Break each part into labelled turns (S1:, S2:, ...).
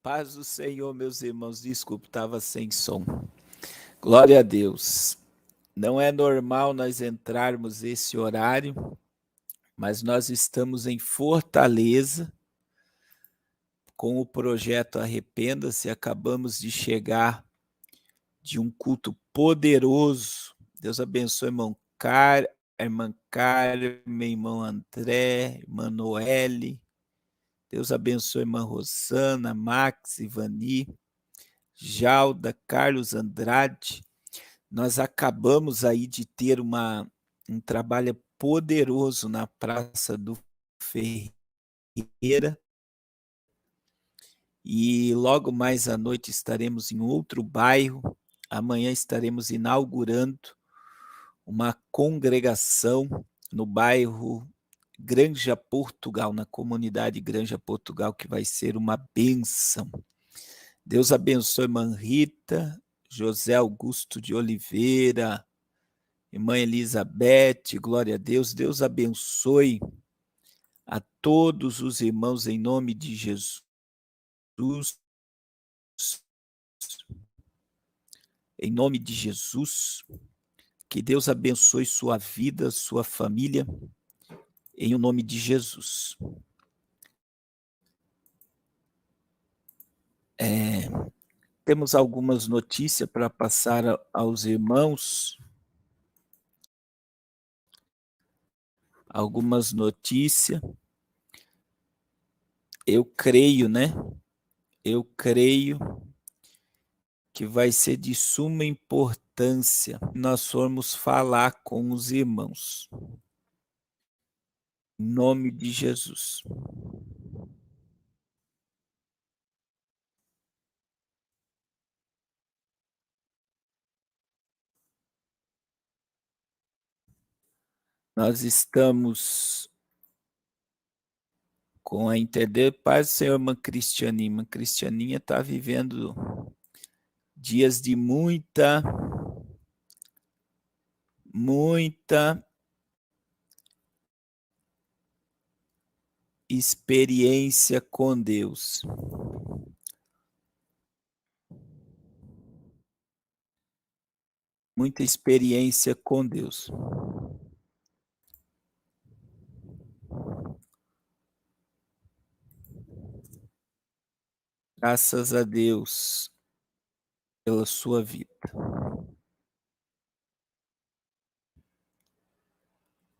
S1: Paz do Senhor, meus irmãos. Desculpe, estava sem som. Glória a Deus. Não é normal nós entrarmos esse horário, mas nós estamos em Fortaleza com o projeto Arrependa-se. Acabamos de chegar de um culto poderoso. Deus abençoe, irmã Carmen, irmão André, irmã Noelle. Deus abençoe, irmã Rosana, Max, Ivani, Jalda, Carlos Andrade. Nós acabamos aí de ter um trabalho poderoso na Praça do Ferreira, e logo mais à noite estaremos em outro bairro. Amanhã estaremos inaugurando uma congregação no bairro Granja Portugal, na comunidade Granja Portugal, que vai ser uma bênção. Deus abençoe, irmã Rita, José Augusto de Oliveira, irmã Elizabeth, glória a Deus. Deus abençoe a todos os irmãos em nome de Jesus. Em nome de Jesus, que Deus abençoe sua vida, sua família, em o nome de Jesus. Temos algumas notícias para passar aos irmãos. Algumas notícias. Eu creio, né? Eu creio que vai ser de suma importância nós formos falar com os irmãos. Em nome de Jesus. Nós estamos com a entender, paz do Senhor, irmã Cristianinha. Irmã Cristianinha está vivendo dias de muita experiência com Deus. Muita experiência com Deus. Graças a Deus pela sua vida.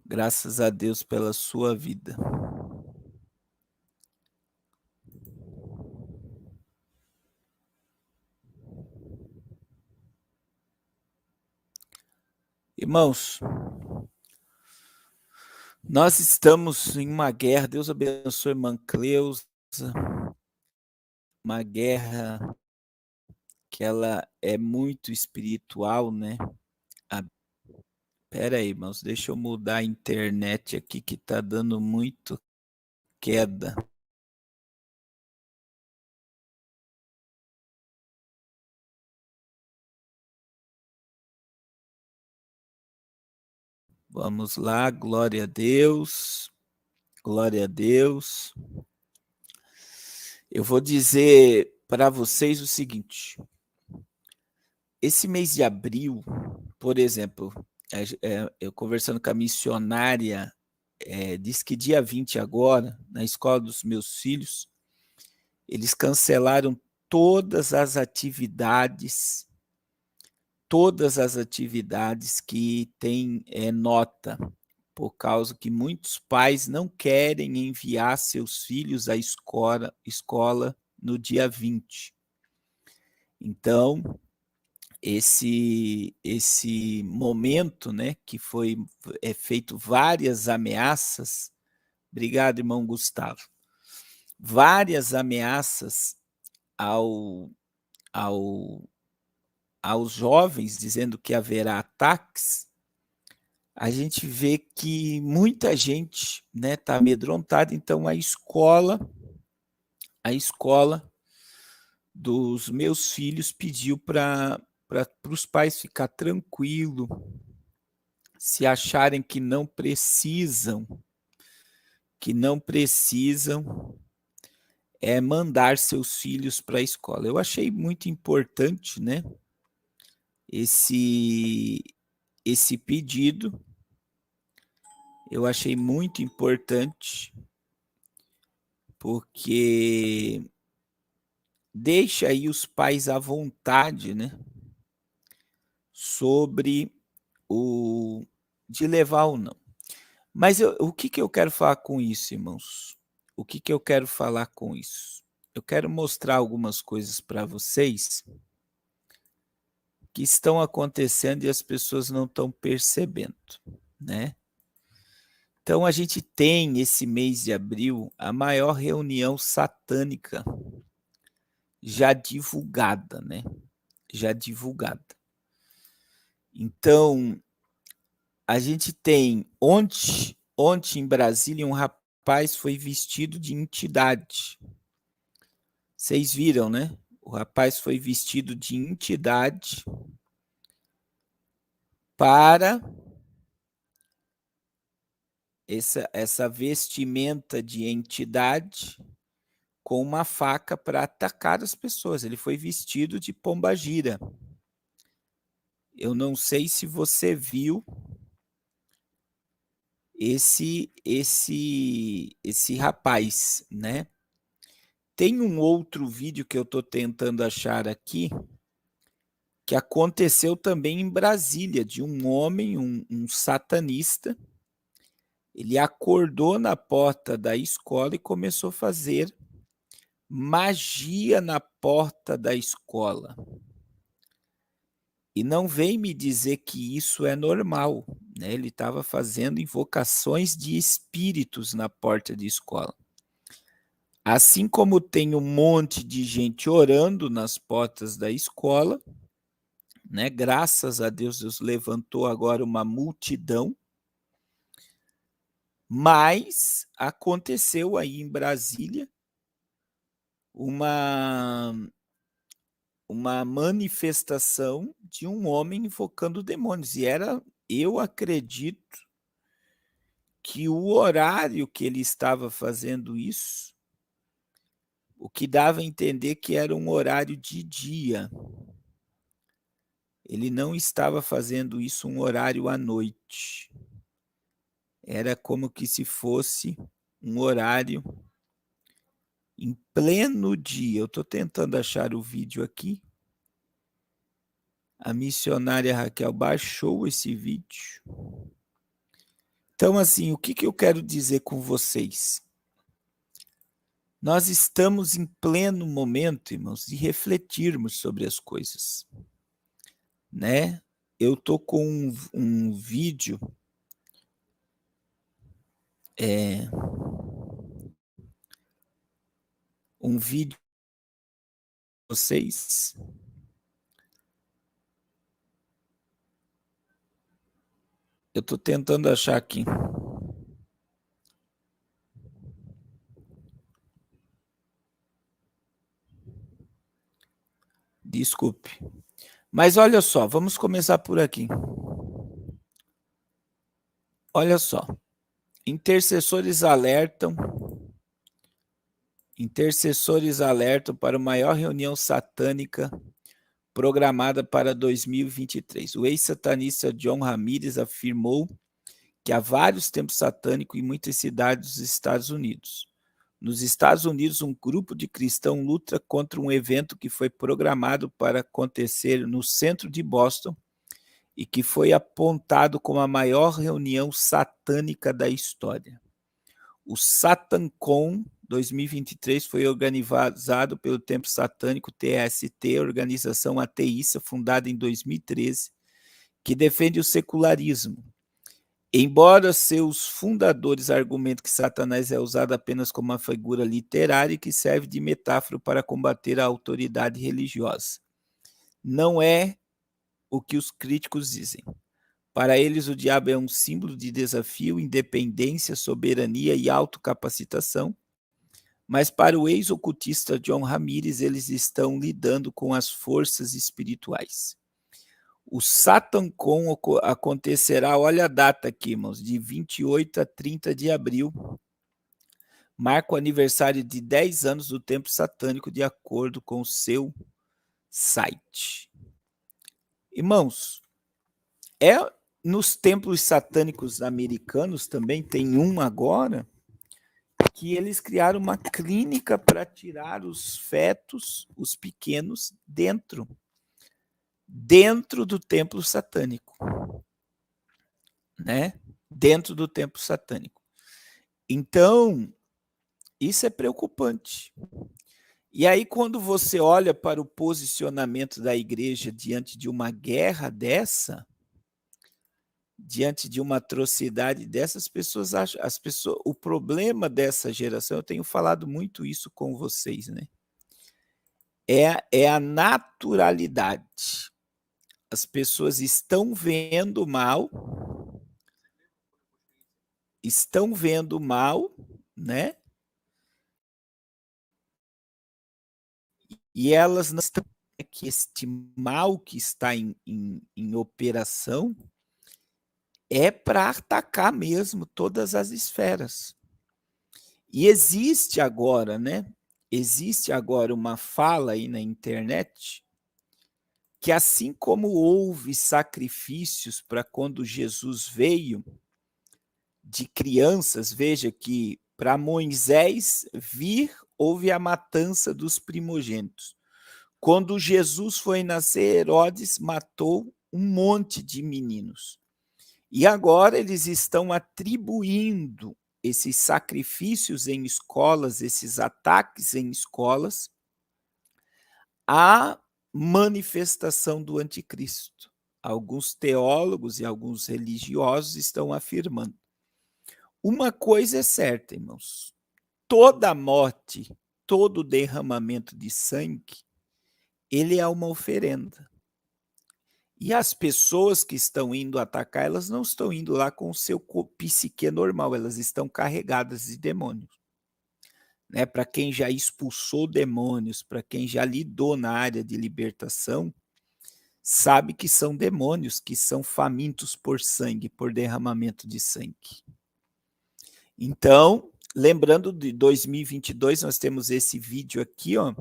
S1: Graças a Deus pela sua vida. Irmãos, nós estamos em uma guerra. Deus abençoe, irmã Cleusa. Uma guerra que ela é muito espiritual, né? Espera aí, irmãos, deixa eu mudar a internet aqui que está dando muito queda. Vamos lá, glória a Deus. Glória a Deus. Eu vou dizer para vocês o seguinte. Esse mês de abril, por exemplo, eu conversando com a missionária, diz que dia 20 agora, na escola dos meus filhos, eles cancelaram todas as atividades que têm nota, por causa que muitos pais não querem enviar seus filhos à escola no dia 20. Então, esse momento, né, que foi feito várias ameaças, obrigado, irmão Gustavo, várias ameaças aos jovens, dizendo que haverá ataques, a gente vê que muita gente está amedrontada. Então, a escola dos meus filhos pediu para os pais ficar tranquilo, se acharem que não precisam é mandar seus filhos para a escola. Eu achei muito importante, né, esse pedido, eu achei muito importante, porque deixa aí os pais à vontade, né, sobre o de levar ou não. Mas o que que eu quero falar com isso, irmãos? O que que eu quero falar com isso? Eu quero mostrar algumas coisas para vocês que estão acontecendo e as pessoas não estão percebendo, né? Então a gente tem esse mês de abril a maior reunião satânica já divulgada, né? Já divulgada. Então, a gente tem ontem em Brasília um rapaz foi vestido de entidade. Vocês viram, né? O rapaz foi vestido de entidade para essa vestimenta de entidade com uma faca para atacar as pessoas. Ele foi vestido de pombagira. Eu não sei se você viu esse rapaz, né? Tem um outro vídeo que eu estou tentando achar aqui, que aconteceu também em Brasília, de um homem, um satanista. Ele acordou na porta da escola e começou a fazer magia na porta da escola. E não vem me dizer que isso é normal, né? Ele estava fazendo invocações de espíritos na porta de escola. Assim como tem um monte de gente orando nas portas da escola, né? Graças a Deus, Deus levantou agora uma multidão, mas aconteceu aí em Brasília uma manifestação de um homem invocando demônios. E eu acredito que o horário que ele estava fazendo isso, o que dava a entender que era um horário de dia. Ele não estava fazendo isso um horário à noite. Era como que se fosse um horário em pleno dia. Eu estou tentando achar o vídeo aqui. A missionária Raquel baixou esse vídeo. Então, assim, o que que eu quero dizer com vocês? Nós estamos em pleno momento, irmãos, de refletirmos sobre as coisas, né? Eu estou com um vídeo, um vídeo para vocês. Eu estou tentando achar aqui. Desculpe. Mas olha só, vamos começar por aqui. Olha só. Intercessores alertam para a maior reunião satânica programada para 2023. O ex-satanista John Ramirez afirmou que há vários templos satânicos em muitas cidades dos Estados Unidos. Nos Estados Unidos, um grupo de cristãos luta contra um evento que foi programado para acontecer no centro de Boston e que foi apontado como a maior reunião satânica da história. O SatanCon 2023 foi organizado pelo Templo Satânico TST, organização ateísta fundada em 2013, que defende o secularismo. Embora seus fundadores argumentem que Satanás é usado apenas como uma figura literária e que serve de metáfora para combater a autoridade religiosa. Não é o que os críticos dizem. Para eles, o diabo é um símbolo de desafio, independência, soberania e autocapacitação, mas para o ex-ocultista John Ramirez, eles estão lidando com as forças espirituais. O SatanCon acontecerá, olha a data aqui, irmãos, de 28 a 30 de abril, marca o aniversário de 10 anos do templo satânico, de acordo com o seu site. Irmãos, nos templos satânicos americanos também tem um agora, que eles criaram uma clínica para tirar os fetos, os pequenos, dentro do templo satânico, né? Dentro do templo satânico. Então, isso é preocupante. E aí, quando você olha para o posicionamento da igreja diante de uma guerra dessa, diante de uma atrocidade dessas, pessoas acham, o problema dessa geração, eu tenho falado muito isso com vocês, né? É a naturalidade. As pessoas estão vendo mal, né? E elas não estão, que este mal que está em operação é para atacar mesmo todas as esferas. E existe agora, né? Existe agora uma fala aí na internet que, assim como houve sacrifícios para quando Jesus veio, de crianças, veja que para Moisés vir, houve a matança dos primogênitos. Quando Jesus foi nascer, Herodes matou um monte de meninos. E agora eles estão atribuindo esses sacrifícios em escolas, esses ataques em escolas, à manifestação do anticristo. Alguns teólogos e alguns religiosos estão afirmando. Uma coisa é certa, irmãos: toda morte, todo derramamento de sangue, ele é uma oferenda. E as pessoas que estão indo atacar, elas não estão indo lá com o seu psique normal, elas estão carregadas de demônios. Né? Para quem já expulsou demônios, para quem já lidou na área de libertação, sabe que são demônios que são famintos por sangue, por derramamento de sangue. Então, lembrando de 2022, nós temos esse vídeo aqui, ó.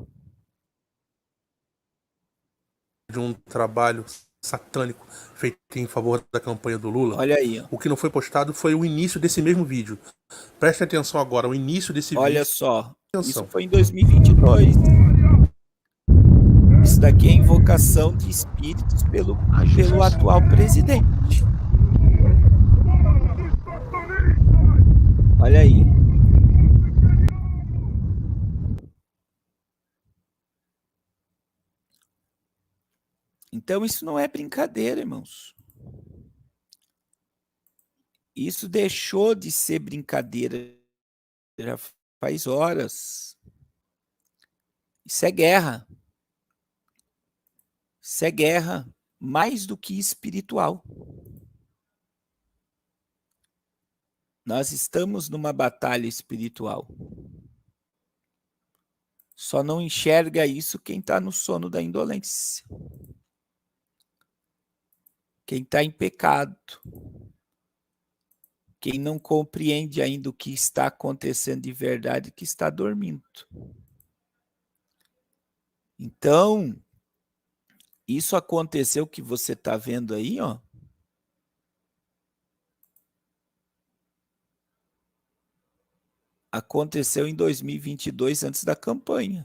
S2: De um trabalho satânico feito em favor da campanha do Lula.
S1: Olha aí, ó.
S2: O que não foi postado foi o início desse mesmo vídeo. Preste atenção agora, o início desse vídeo.
S1: Olha só,
S2: atenção.
S1: Isso foi em 2022. Isso daqui é invocação de espíritos pelo atual presidente. Olha aí. Então, isso não é brincadeira, irmãos. Isso deixou de ser brincadeira já faz horas. Isso é guerra. Isso é guerra mais do que espiritual. Nós estamos numa batalha espiritual. Só não enxerga isso quem está no sono da indolência. Quem está em pecado. Quem não compreende ainda o que está acontecendo de verdade, que está dormindo. Então, isso aconteceu que você está vendo aí, ó. Aconteceu em 2022, antes da campanha.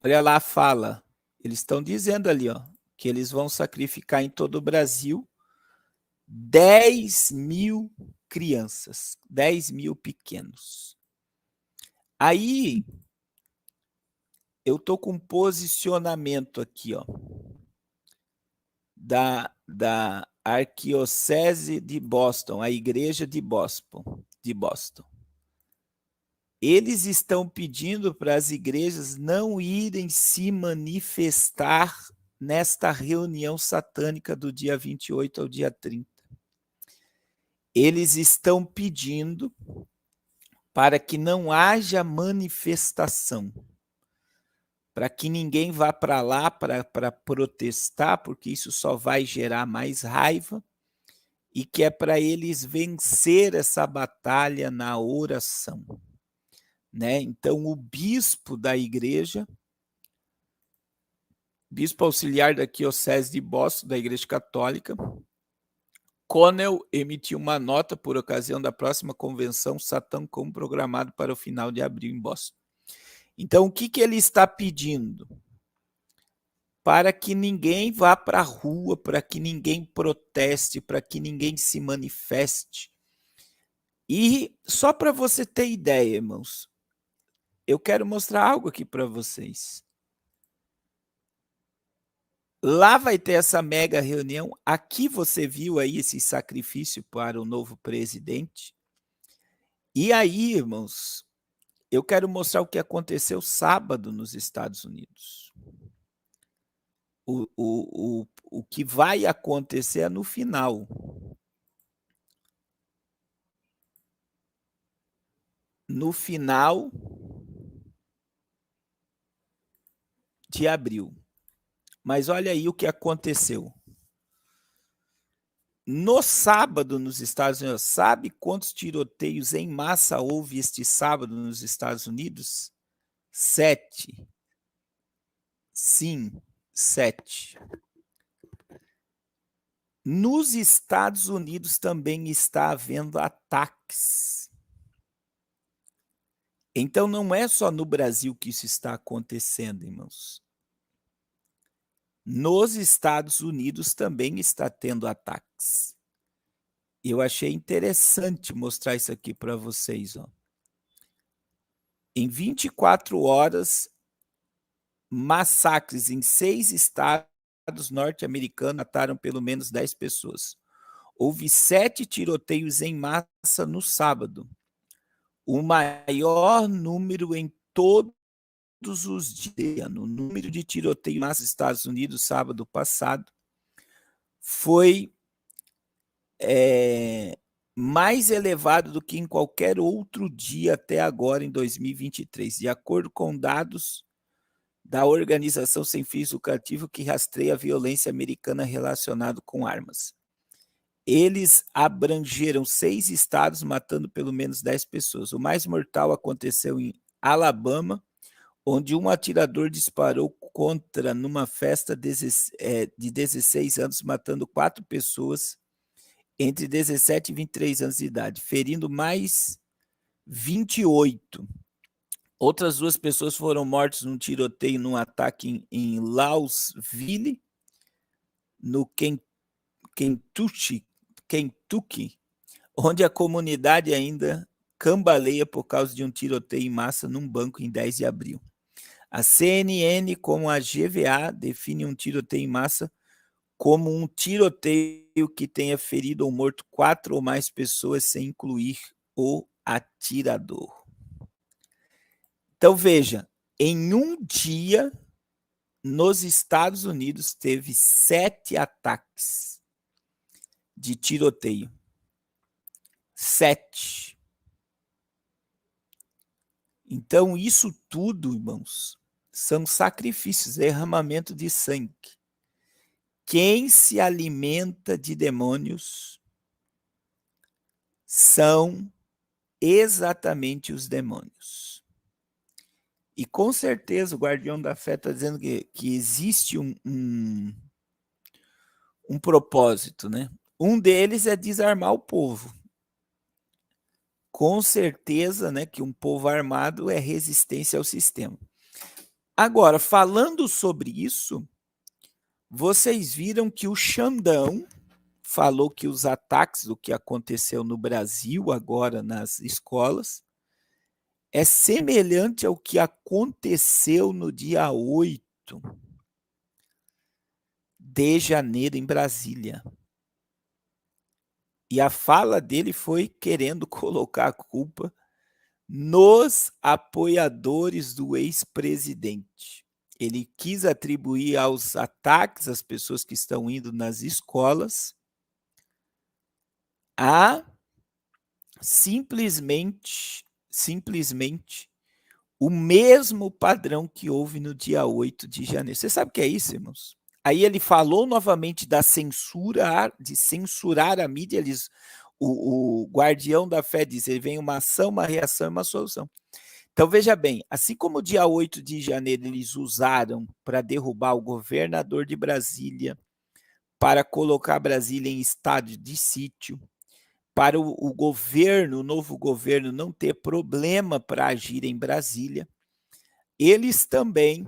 S1: Olha lá a fala. Eles estão dizendo ali, ó, que eles vão sacrificar em todo o Brasil 10 mil crianças, 10 mil pequenos. Aí, eu estou com um posicionamento aqui, ó, da Arquidiocese de Boston, a Igreja de Boston. Eles estão pedindo para as igrejas não irem se manifestar nesta reunião satânica do dia 28 ao dia 30. Eles estão pedindo para que não haja manifestação, para que ninguém vá para lá para protestar, porque isso só vai gerar mais raiva e que é para eles vencer essa batalha na oração, né? Então, o bispo da igreja, bispo auxiliar da Diocese de Boston, da Igreja Católica, Connell, emitiu uma nota por ocasião da próxima convenção Satã como programado para o final de abril em Boston. Então, o que ele está pedindo? Para que ninguém vá para a rua, para que ninguém proteste, para que ninguém se manifeste. E só para você ter ideia, irmãos, eu quero mostrar algo aqui para vocês. Lá vai ter essa mega reunião. Aqui você viu aí esse sacrifício para o novo presidente. E aí, irmãos, eu quero mostrar o que aconteceu sábado nos Estados Unidos. O que vai acontecer é no final. No final de abril. Mas olha aí o que aconteceu. No sábado, nos Estados Unidos, sabe quantos tiroteios em massa houve este sábado nos Estados Unidos? 7. Sim, 7. Nos Estados Unidos também está havendo ataques. Então, não é só no Brasil que isso está acontecendo, irmãos. Nos Estados Unidos também está tendo ataques. Eu achei interessante mostrar isso aqui para vocês. Ó. Em 24 horas, massacres em 6 estados norte-americanos mataram pelo menos 10 pessoas. Houve 7 tiroteios em massa no sábado. O maior número em todos os dias. O número de tiroteios nos Estados Unidos sábado passado foi mais elevado do que em qualquer outro dia até agora, em 2023, de acordo com dados da organização sem fins lucrativos que rastreia a violência americana relacionada com armas. Eles abrangeram 6 estados, matando pelo menos 10 pessoas. O mais mortal aconteceu em Alabama, onde um atirador disparou contra numa festa de 16 anos, matando 4 pessoas entre 17 e 23 anos de idade, ferindo mais 28. Outras 2 pessoas foram mortas num tiroteio, num ataque em Louisville, no Kentucky, onde a comunidade ainda cambaleia por causa de um tiroteio em massa num banco em 10 de abril. A CNN, como a GVA, define um tiroteio em massa como um tiroteio que tenha ferido ou morto 4 ou mais pessoas, sem incluir o atirador. Então, veja, em um dia, nos Estados Unidos, teve 7 ataques de tiroteio. 7. Então, isso tudo, irmãos, são sacrifícios, derramamento de sangue. Quem se alimenta de demônios são exatamente os demônios. E com certeza o guardião da fé está dizendo que existe um propósito, né? Um deles é desarmar o povo. Com certeza, né, que um povo armado é resistência ao sistema. Agora, falando sobre isso, vocês viram que o Xandão falou que os ataques do que aconteceu no Brasil agora nas escolas é semelhante ao que aconteceu no dia 8 de janeiro em Brasília. E a fala dele foi querendo colocar a culpa nos apoiadores do ex-presidente. Ele quis atribuir aos ataques às pessoas que estão indo nas escolas a simplesmente o mesmo padrão que houve no dia 8 de janeiro. Você sabe o que é isso, irmãos? Aí ele falou novamente da censura, de censurar a mídia. O guardião da fé diz: ele vem uma ação, uma reação e uma solução. Então, veja bem, assim como o dia 8 de janeiro eles usaram para derrubar o governador de Brasília, para colocar Brasília em estado de sítio, para o governo, o novo governo, não ter problema para agir em Brasília, eles também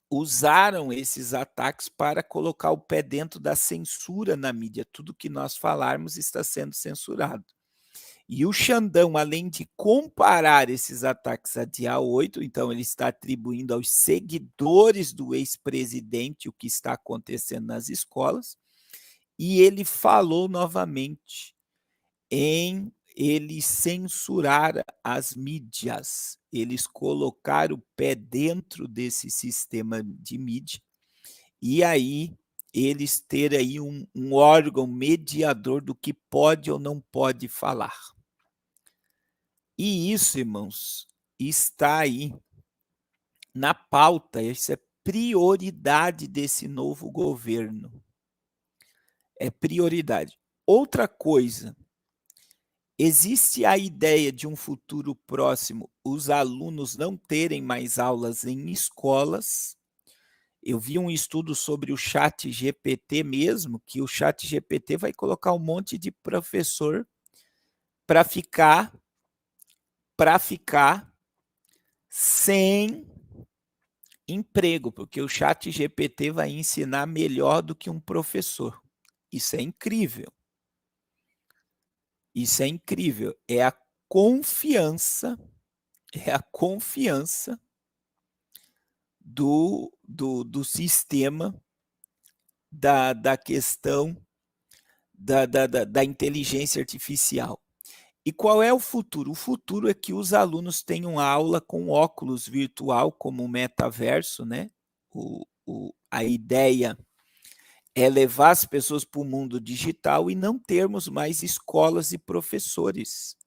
S1: usaram esses ataques para colocar o pé dentro da censura na mídia. Tudo que nós falarmos está sendo censurado. E o Xandão, além de comparar esses ataques a dia 8, então ele está atribuindo aos seguidores do ex-presidente o que está acontecendo nas escolas, e ele falou novamente em ele censurar as mídias, eles colocar o pé dentro desse sistema de mídia, e aí eles ter aí um órgão mediador do que pode ou não pode falar. E isso, irmãos, está aí na pauta, isso é prioridade desse novo governo. É prioridade. Outra coisa, existe a ideia de um futuro próximo os alunos não terem mais aulas em escolas. Eu vi um estudo sobre o ChatGPT mesmo, que o ChatGPT vai colocar um monte de professor para ficar sem emprego, porque o ChatGPT vai ensinar melhor do que um professor. Isso é incrível. Isso é incrível. É a confiança do sistema da questão da inteligência artificial. E qual é o futuro? O futuro é que os alunos tenham aula com óculos virtual, como o metaverso, né? A ideia é levar as pessoas para o mundo digital e não termos mais escolas e professores.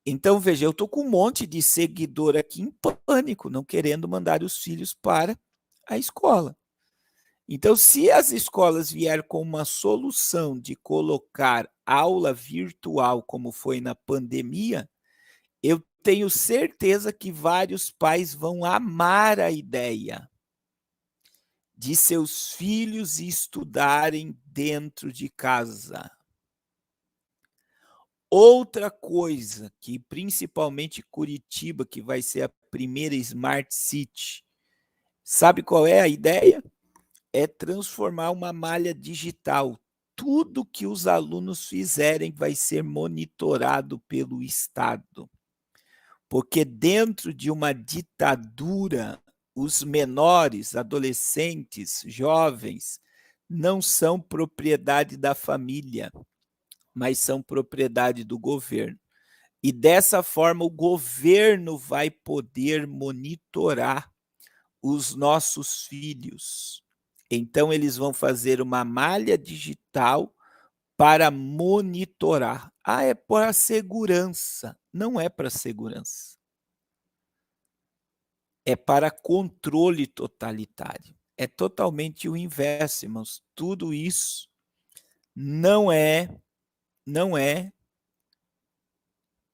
S1: Então, veja, eu estou com um monte de seguidor aqui em pânico, não querendo mandar os filhos para a escola. Então, se as escolas vierem com uma solução de colocar aula virtual, como foi na pandemia, eu tenho certeza que vários pais vão amar a ideia de seus filhos estudarem dentro de casa. Outra coisa que principalmente Curitiba, que vai ser a primeira Smart City, sabe qual é a ideia? É transformar uma malha digital. Tudo que os alunos fizerem vai ser monitorado pelo Estado. Porque dentro de uma ditadura, os menores, adolescentes, jovens, não são propriedade da família, mas são propriedade do governo. E dessa forma o governo vai poder monitorar os nossos filhos. Então eles vão fazer uma malha digital para monitorar. Ah, é para segurança. Não é para segurança. É para controle totalitário. É totalmente o inverso, irmãos. Tudo isso não é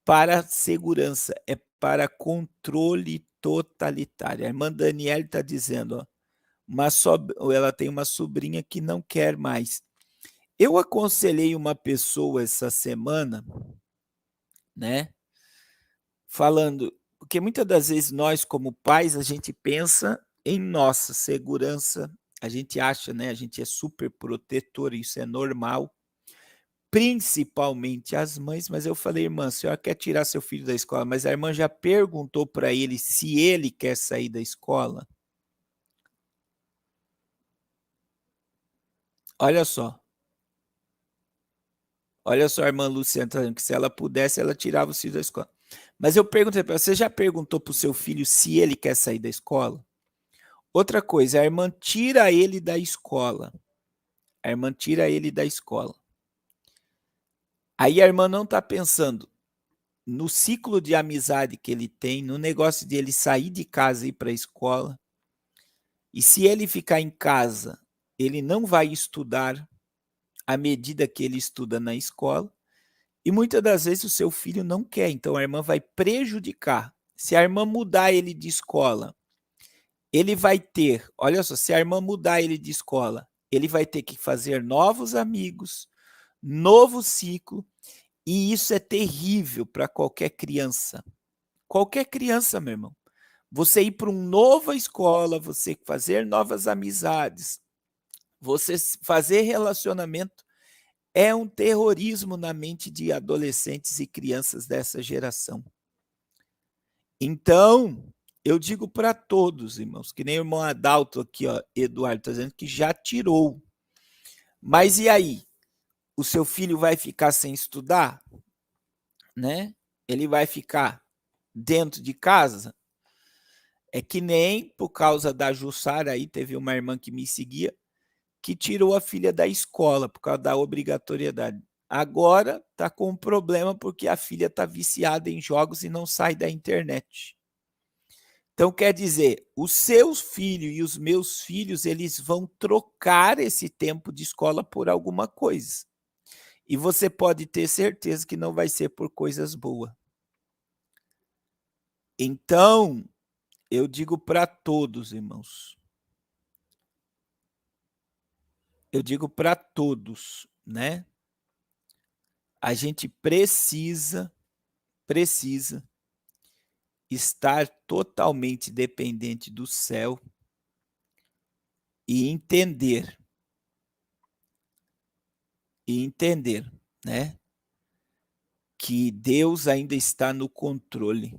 S1: para segurança, é para controle totalitário. A irmã Daniela está dizendo, ó, ela tem uma sobrinha que não quer mais. Eu aconselhei uma pessoa essa semana, né, falando, porque muitas das vezes nós, como pais, a gente pensa em nossa segurança, a gente acha, né, a gente é super protetor, isso é normal, principalmente as mães, mas eu falei, irmã, a senhora quer tirar seu filho da escola, mas a irmã já perguntou para ele se ele quer sair da escola? Olha só. Olha só a irmã Luciana, que se ela pudesse, ela tirava o filho da escola. Mas eu perguntei para você, já perguntou para o seu filho se ele quer sair da escola? Outra coisa, a irmã tira ele da escola. A irmã tira ele da escola. Aí a irmã não está pensando no ciclo de amizade que ele tem, no negócio de ele sair de casa e ir para a escola. E se ele ficar em casa, ele não vai estudar à medida que ele estuda na escola, e muitas das vezes o seu filho não quer, então a irmã vai prejudicar. Se a irmã mudar ele de escola, ele vai ter, olha só, se a irmã mudar ele de escola, ele vai ter que fazer novos amigos, novo ciclo, e isso é terrível para qualquer criança. Qualquer criança, meu irmão. Você ir para uma nova escola, você fazer novas amizades, você fazer relacionamento, é um terrorismo na mente de adolescentes e crianças dessa geração. Então, eu digo para todos, irmãos, que nem o irmão Adalto aqui, ó, Eduardo, está dizendo que já tirou. Mas e aí? O seu filho vai ficar sem estudar? Né? Ele vai ficar dentro de casa? É que nem por causa da Jussara aí, teve uma irmã que me seguia, que tirou a filha da escola por causa da obrigatoriedade. Agora está com um problema porque a filha está viciada em jogos e não sai da internet. Então, quer dizer, os seus filhos e os meus filhos, eles vão trocar esse tempo de escola por alguma coisa. E você pode ter certeza que não vai ser por coisas boas. Então, eu digo para todos, irmãos. Eu digo para todos, né? A gente precisa estar totalmente dependente do céu e entender, né? Que Deus ainda está no controle,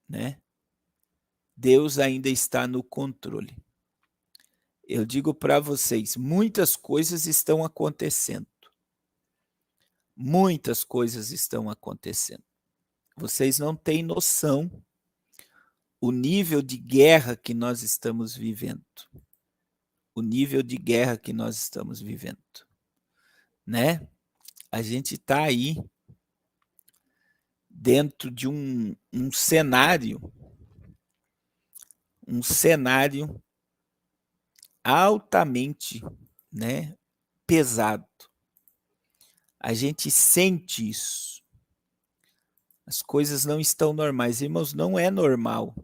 S1: né? Deus ainda está no controle. Eu digo para vocês, muitas coisas estão acontecendo. Muitas coisas estão acontecendo. Vocês não têm noção o nível de guerra que nós estamos vivendo. O nível de guerra que nós estamos vivendo, né? A gente está aí dentro de um cenário altamente, né, pesado. A gente sente isso. As coisas não estão normais. Irmãos, não é normal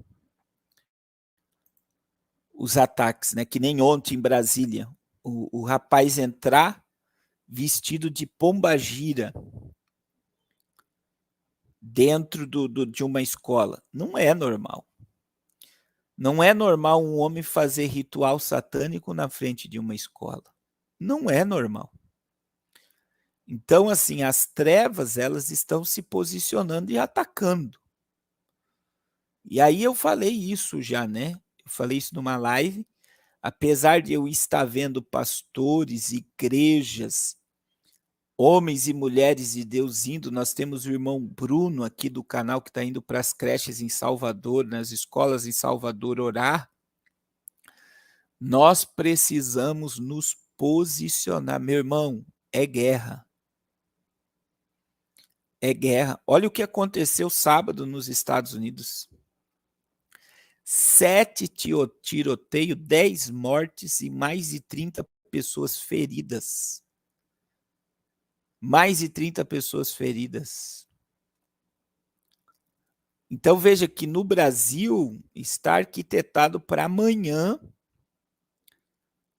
S1: os ataques, né? Que nem ontem em Brasília. O rapaz entrar vestido de pombagira dentro de uma escola. Não é normal. Não é normal um homem fazer ritual satânico na frente de uma escola. Não é normal. Então, assim, as trevas, elas estão se posicionando e atacando. E aí eu falei isso já, né? Eu falei isso numa live. Apesar de eu estar vendo pastores, igrejas, homens e mulheres de Deus indo, nós temos o irmão Bruno aqui do canal que está indo para as creches em Salvador, nas escolas em Salvador orar. Nós precisamos nos posicionar. Meu irmão, é guerra. É guerra. Olha o que aconteceu sábado nos Estados Unidos. 7 tiroteios, 10 mortes e mais de 30 pessoas feridas. Mais de 30 pessoas feridas. Então veja que no Brasil está arquitetado para amanhã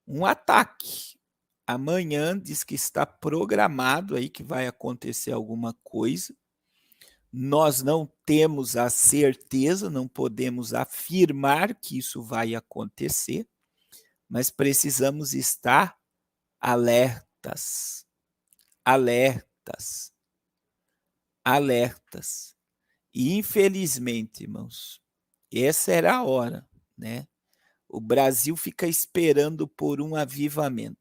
S1: um ataque. Amanhã diz que está programado aí que vai acontecer alguma coisa. Nós não temos a certeza, não podemos afirmar que isso vai acontecer, mas precisamos estar alertas, alertas, alertas. E infelizmente, irmãos, essa era a hora, né? O Brasil fica esperando por um avivamento.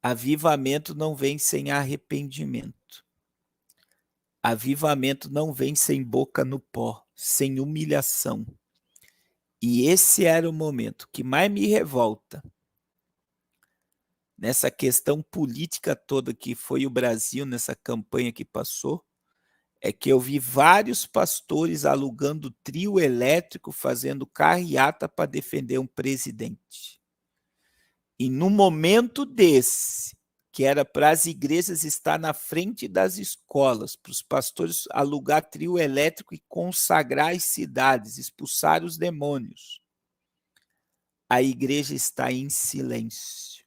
S1: Avivamento não vem sem arrependimento. Avivamento não vem sem boca no pó, sem humilhação. E esse era o momento que mais me revolta nessa questão política toda que foi o Brasil, nessa campanha que passou, é que eu vi vários pastores alugando trio elétrico, fazendo carreata para defender um presidente. E no momento desse, que era para as igrejas estar na frente das escolas, para os pastores alugar trio elétrico e consagrar as cidades, expulsar os demônios, a igreja está em silêncio.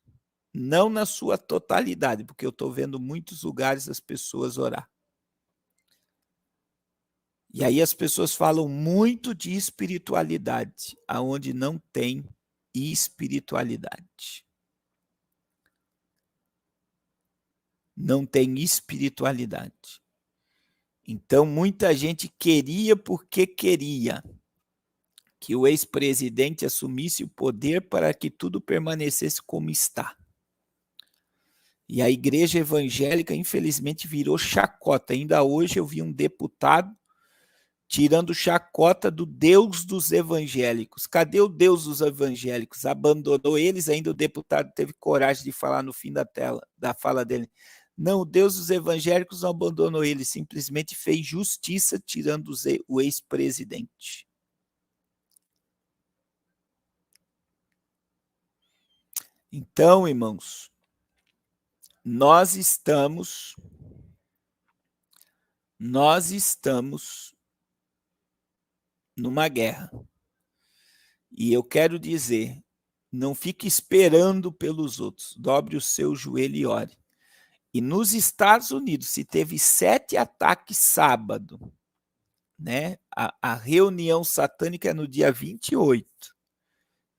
S1: Não na sua totalidade, porque eu estou vendo muitos lugares as pessoas orar. E aí as pessoas falam muito de espiritualidade, aonde não tem espiritualidade. Não tem espiritualidade. Então, muita gente queria porque queria que o ex-presidente assumisse o poder para que tudo permanecesse como está. E a igreja evangélica, infelizmente, virou chacota. Ainda hoje eu vi um deputado tirando chacota do Deus dos evangélicos. Cadê o Deus dos evangélicos? Abandonou eles, ainda o deputado teve coragem de falar no fim da fala dele. Não, o Deus dos evangélicos não abandonou eles, simplesmente fez justiça tirando o ex-presidente. Então, irmãos, nós estamos numa guerra. E eu quero dizer, não fique esperando pelos outros, dobre o seu joelho e ore. E nos Estados Unidos, se teve 7 ataques sábado, né? A reunião satânica é no dia 28.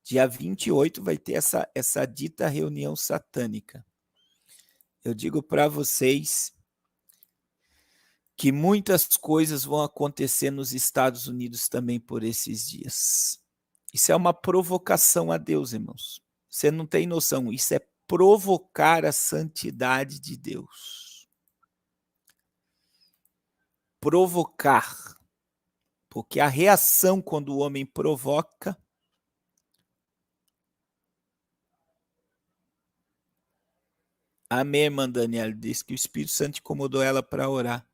S1: Dia 28 vai ter essa dita reunião satânica. Eu digo para vocês que muitas coisas vão acontecer nos Estados Unidos também por esses dias. Isso é uma provocação a Deus, irmãos. Você não tem noção, isso é provocar a santidade de Deus. Provocar. Porque a reação quando o homem provoca a minha irmã Daniela disse que o Espírito Santo incomodou ela para orar.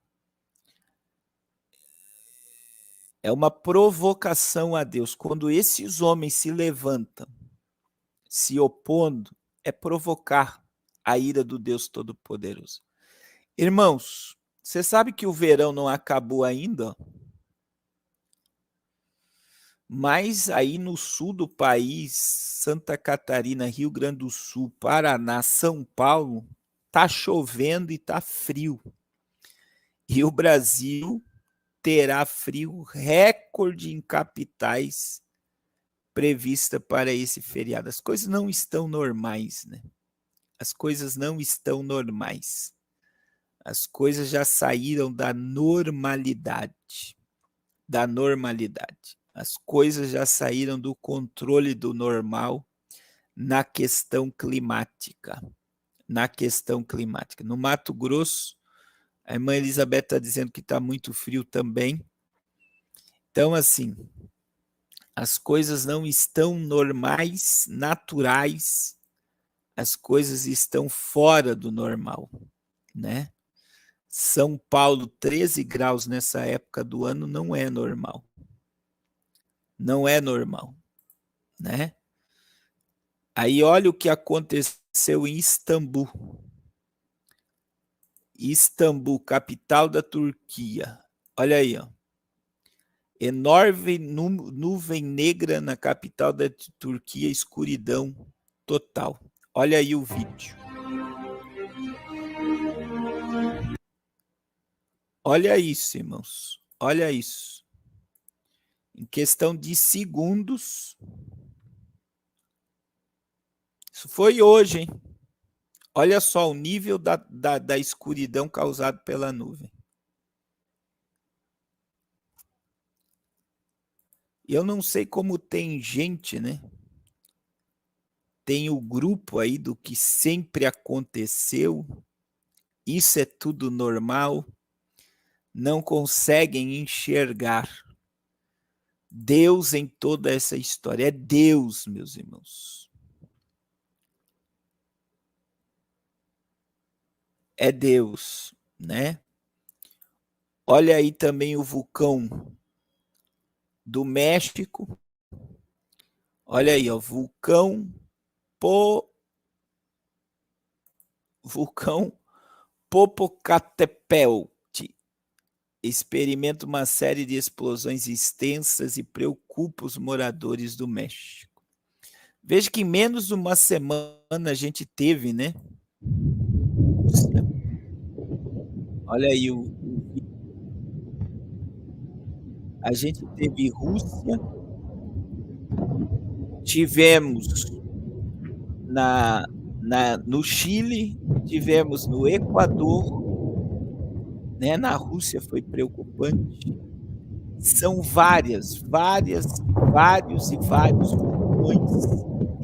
S1: É uma provocação a Deus. Quando esses homens se levantam, se opondo, é provocar a ira do Deus Todo-Poderoso. Irmãos, você sabe que o verão não acabou ainda? Mas aí no sul do país, Santa Catarina, Rio Grande do Sul, Paraná, São Paulo, tá chovendo e tá frio. E o Brasil terá frio recorde em capitais prevista para esse feriado. As coisas não estão normais, né? As coisas não estão normais. As coisas já saíram da normalidade. Da normalidade. As coisas já saíram do controle do normal na questão climática. Na questão climática. No Mato Grosso, a irmã Elizabeth está dizendo que está muito frio também. Então, assim, as coisas não estão normais, naturais, as coisas estão fora do normal, né? São Paulo, 13 graus nessa época do ano não é normal. Não é normal, né? Aí olha o que aconteceu em Istambul. Istambul, capital da Turquia. Olha aí, ó. Enorme nuvem negra na capital da Turquia, escuridão total. Olha aí o vídeo. Olha isso, irmãos. Olha isso. Em questão de segundos. Isso foi hoje, hein? Olha só o nível da escuridão causado pela nuvem. Eu não sei como tem gente, né? Tem o grupo aí do que sempre aconteceu. Isso é tudo normal. Não conseguem enxergar Deus em toda essa história. É Deus, meus irmãos. É Deus, né? Olha aí também o vulcão do México. Olha aí, ó, vulcão Popocatépetl experimenta uma série de explosões extensas e preocupa os moradores do México. Veja que em menos de uma semana a gente teve, né? Olha aí, a gente teve Rússia, tivemos no Chile, tivemos no Equador, né? Na Rússia foi preocupante. São vários e vários vulcões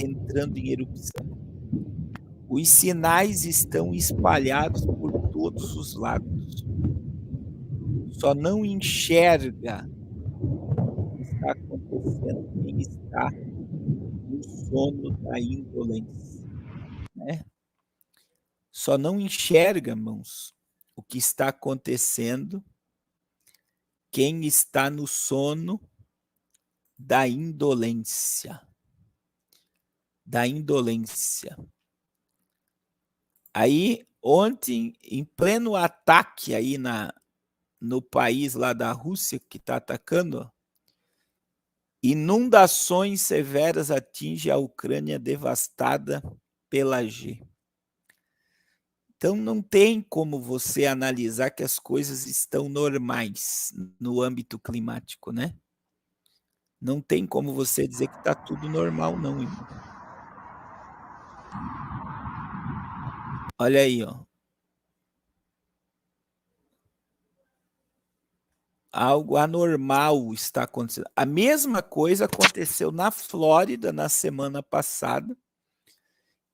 S1: entrando em erupção. Os sinais estão espalhados por todos os lados. Só não enxerga o que está acontecendo quem está no sono da indolência, né? Só não enxerga, irmãos, o que está acontecendo quem está no sono da indolência. Da indolência. Aí, ontem, em pleno ataque aí no país lá da Rússia que está atacando, inundações severas atingem a Ucrânia devastada pela G. Então, não tem como você analisar que as coisas estão normais no âmbito climático, né? Não tem como você dizer que está tudo normal, não, irmão. Olha aí, ó. Algo anormal está acontecendo. A mesma coisa aconteceu na Flórida na semana passada,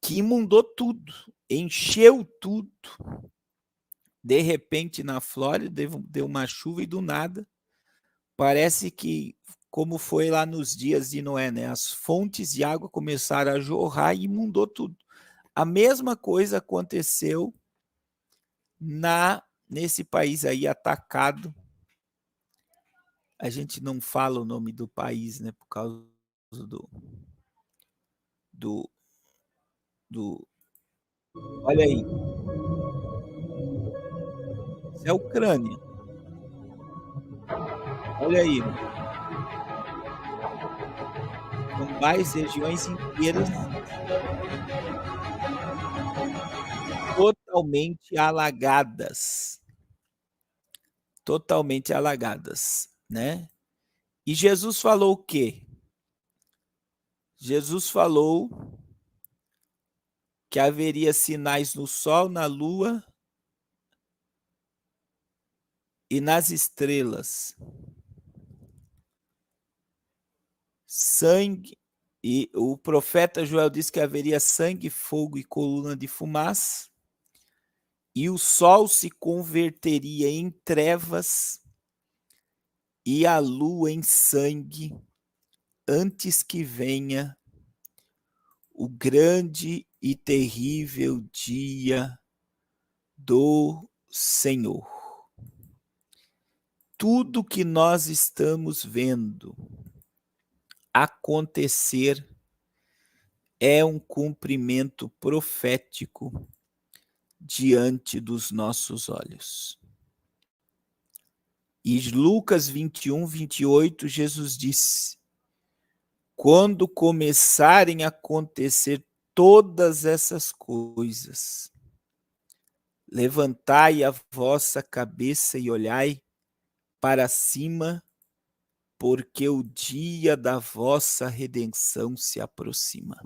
S1: que inundou tudo, encheu tudo. De repente, na Flórida, deu uma chuva e do nada, parece que, como foi lá nos dias de Noé, né? As fontes de água começaram a jorrar e inundou tudo. A mesma coisa aconteceu nesse país aí atacado. A gente não fala o nome do país, né? Por causa do olha aí. Isso é a Ucrânia. Olha aí. São várias regiões inteiras totalmente alagadas. Totalmente alagadas, né? E Jesus falou o quê? Jesus falou que haveria sinais no sol, na lua e nas estrelas. Sangue, e o profeta Joel disse que haveria sangue, fogo e coluna de fumaça, e o sol se converteria em trevas e a lua em sangue, antes que venha o grande e terrível dia do Senhor. Tudo que nós estamos vendo acontecer é um cumprimento profético diante dos nossos olhos. E Lucas 21, 28, Jesus disse: quando começarem a acontecer todas essas coisas, levantai a vossa cabeça e olhai para cima, porque o dia da vossa redenção se aproxima.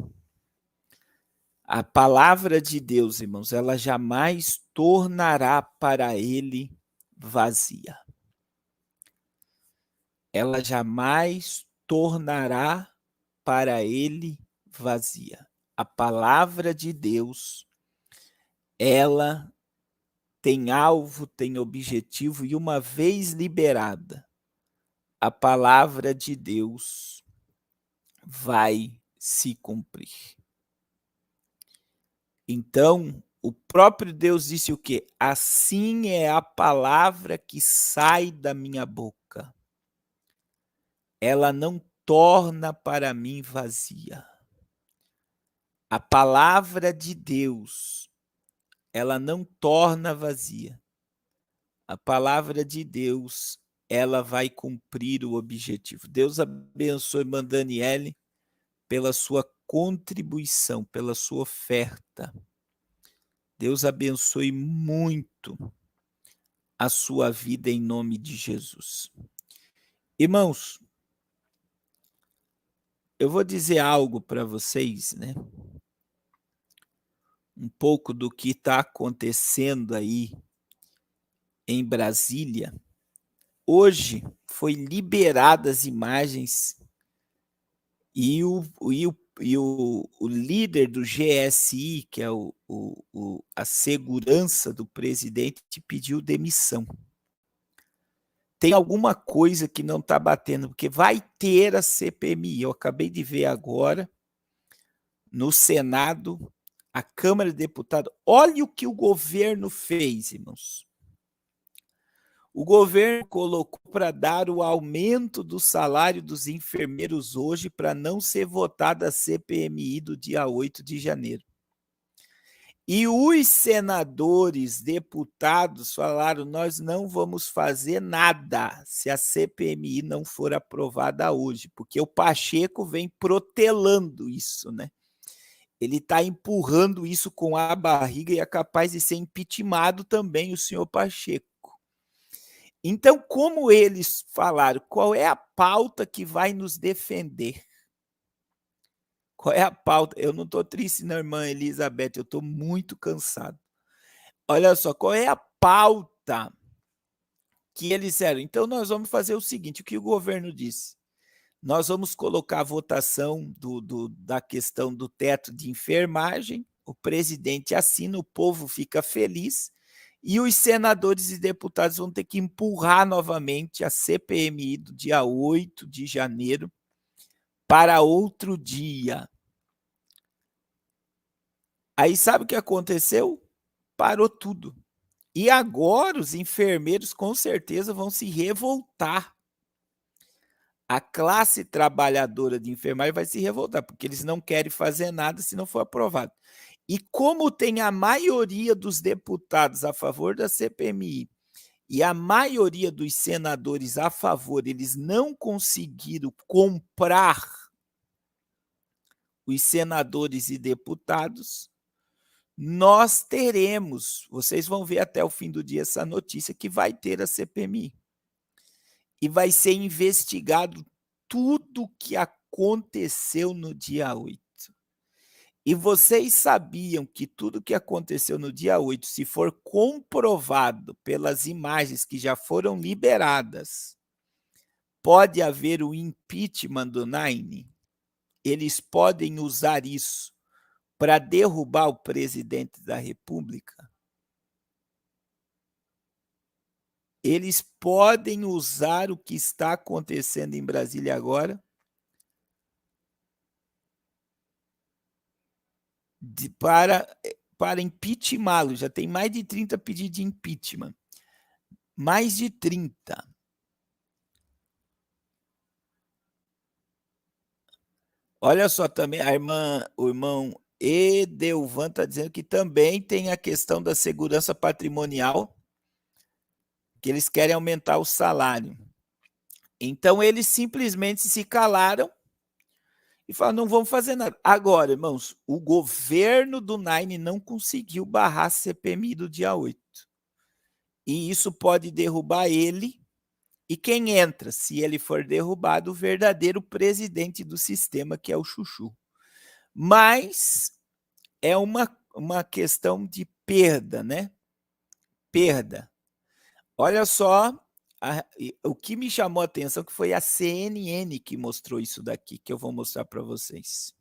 S1: A palavra de Deus, irmãos, ela jamais tornará para ele vazia. Ela jamais tornará para ele vazia. A palavra de Deus, ela tem alvo, tem objetivo, e uma vez liberada, a palavra de Deus vai se cumprir. Então, O próprio Deus disse o quê? Assim é a palavra que sai da minha boca. Ela não torna para mim vazia. A palavra de Deus, ela não torna vazia. A palavra de Deus, ela vai cumprir o objetivo. Deus abençoe Mandaniele pela sua contribuição, pela sua oferta. Deus abençoe muito a sua vida em nome de Jesus. Irmãos, eu vou dizer algo para vocês, né? Um pouco do que está acontecendo aí em Brasília. Hoje foi liberadas imagens e o líder do GSI, que é a segurança do presidente, pediu demissão. Tem alguma coisa que não está batendo, porque vai ter a CPMI. Eu acabei de ver agora, no Senado, a Câmara de Deputados. Olha o que o governo fez, irmãos. O governo colocou para dar o aumento do salário dos enfermeiros hoje para não ser votada a CPMI do dia 8 de janeiro. E os senadores, deputados falaram, nós não vamos fazer nada se a CPMI não for aprovada hoje, porque o Pacheco vem protelando isso, né? Ele está empurrando isso com a barriga e é capaz de ser impeachmentado também o senhor Pacheco. Então, como eles falaram, qual é a pauta que vai nos defender? Qual é a pauta? Eu não estou triste, não, irmã Elizabeth, eu estou muito cansado. Olha só, qual é a pauta que eles disseram? Então, nós vamos fazer o seguinte, o que o governo disse? Nós vamos colocar a votação da questão do teto de enfermagem, o presidente assina, o povo fica feliz, e os senadores e deputados vão ter que empurrar novamente a CPMI do dia 8 de janeiro para outro dia. Aí sabe o que aconteceu? Parou tudo. E agora os enfermeiros com certeza vão se revoltar. A classe trabalhadora de enfermagem vai se revoltar, porque eles não querem fazer nada se não for aprovado. E como tem a maioria dos deputados a favor da CPMI e a maioria dos senadores a favor, eles não conseguiram comprar os senadores e deputados, nós teremos, vocês vão ver até o fim do dia essa notícia, que vai ter a CPMI. E vai ser investigado tudo o que aconteceu no dia 8. E vocês sabiam que tudo o que aconteceu no dia 8, se for comprovado pelas imagens que já foram liberadas, pode haver o impeachment do Nine? Eles podem usar isso para derrubar o presidente da República? Eles podem usar o que está acontecendo em Brasília agora para impeachmentá-lo. Já tem mais de 30 pedidos de impeachment. Mais de 30. Olha só também, o irmão Edelvan está dizendo que também tem a questão da segurança patrimonial, que eles querem aumentar o salário. Então, eles simplesmente se calaram e falaram, não vamos fazer nada. Agora, irmãos, o governo do Nine não conseguiu barrar a CPMI do dia 8. E isso pode derrubar ele. E quem entra, se ele for derrubado, o verdadeiro presidente do sistema, que é o Chuchu. Mas é uma questão de perda, né? Perda. Olha só, o que me chamou a atenção que foi a CNN que mostrou isso daqui, que eu vou mostrar para vocês.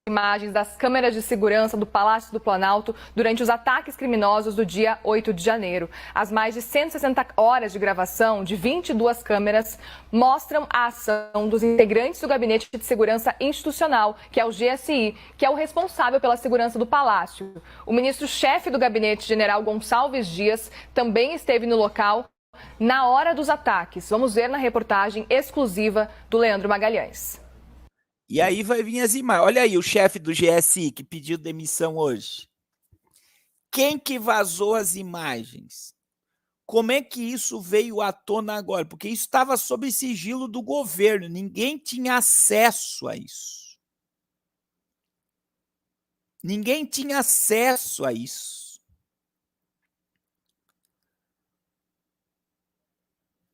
S3: imagens das câmeras de segurança do Palácio do Planalto durante os ataques criminosos do dia 8 de janeiro. As mais de 160 horas de gravação de 22 câmeras mostram a ação dos integrantes do Gabinete de Segurança Institucional, que é o GSI, que é o responsável pela segurança do Palácio. O ministro-chefe do gabinete, general Gonçalves Dias, também esteve no local na hora dos ataques. Vamos ver na reportagem exclusiva do Leandro Magalhães.
S1: E aí vai vir as imagens. Olha aí o chefe do GSI que pediu demissão hoje. Quem que vazou as imagens? Como é que isso veio à tona agora? Porque isso estava sob sigilo do governo, ninguém tinha acesso a isso. Ninguém tinha acesso a isso.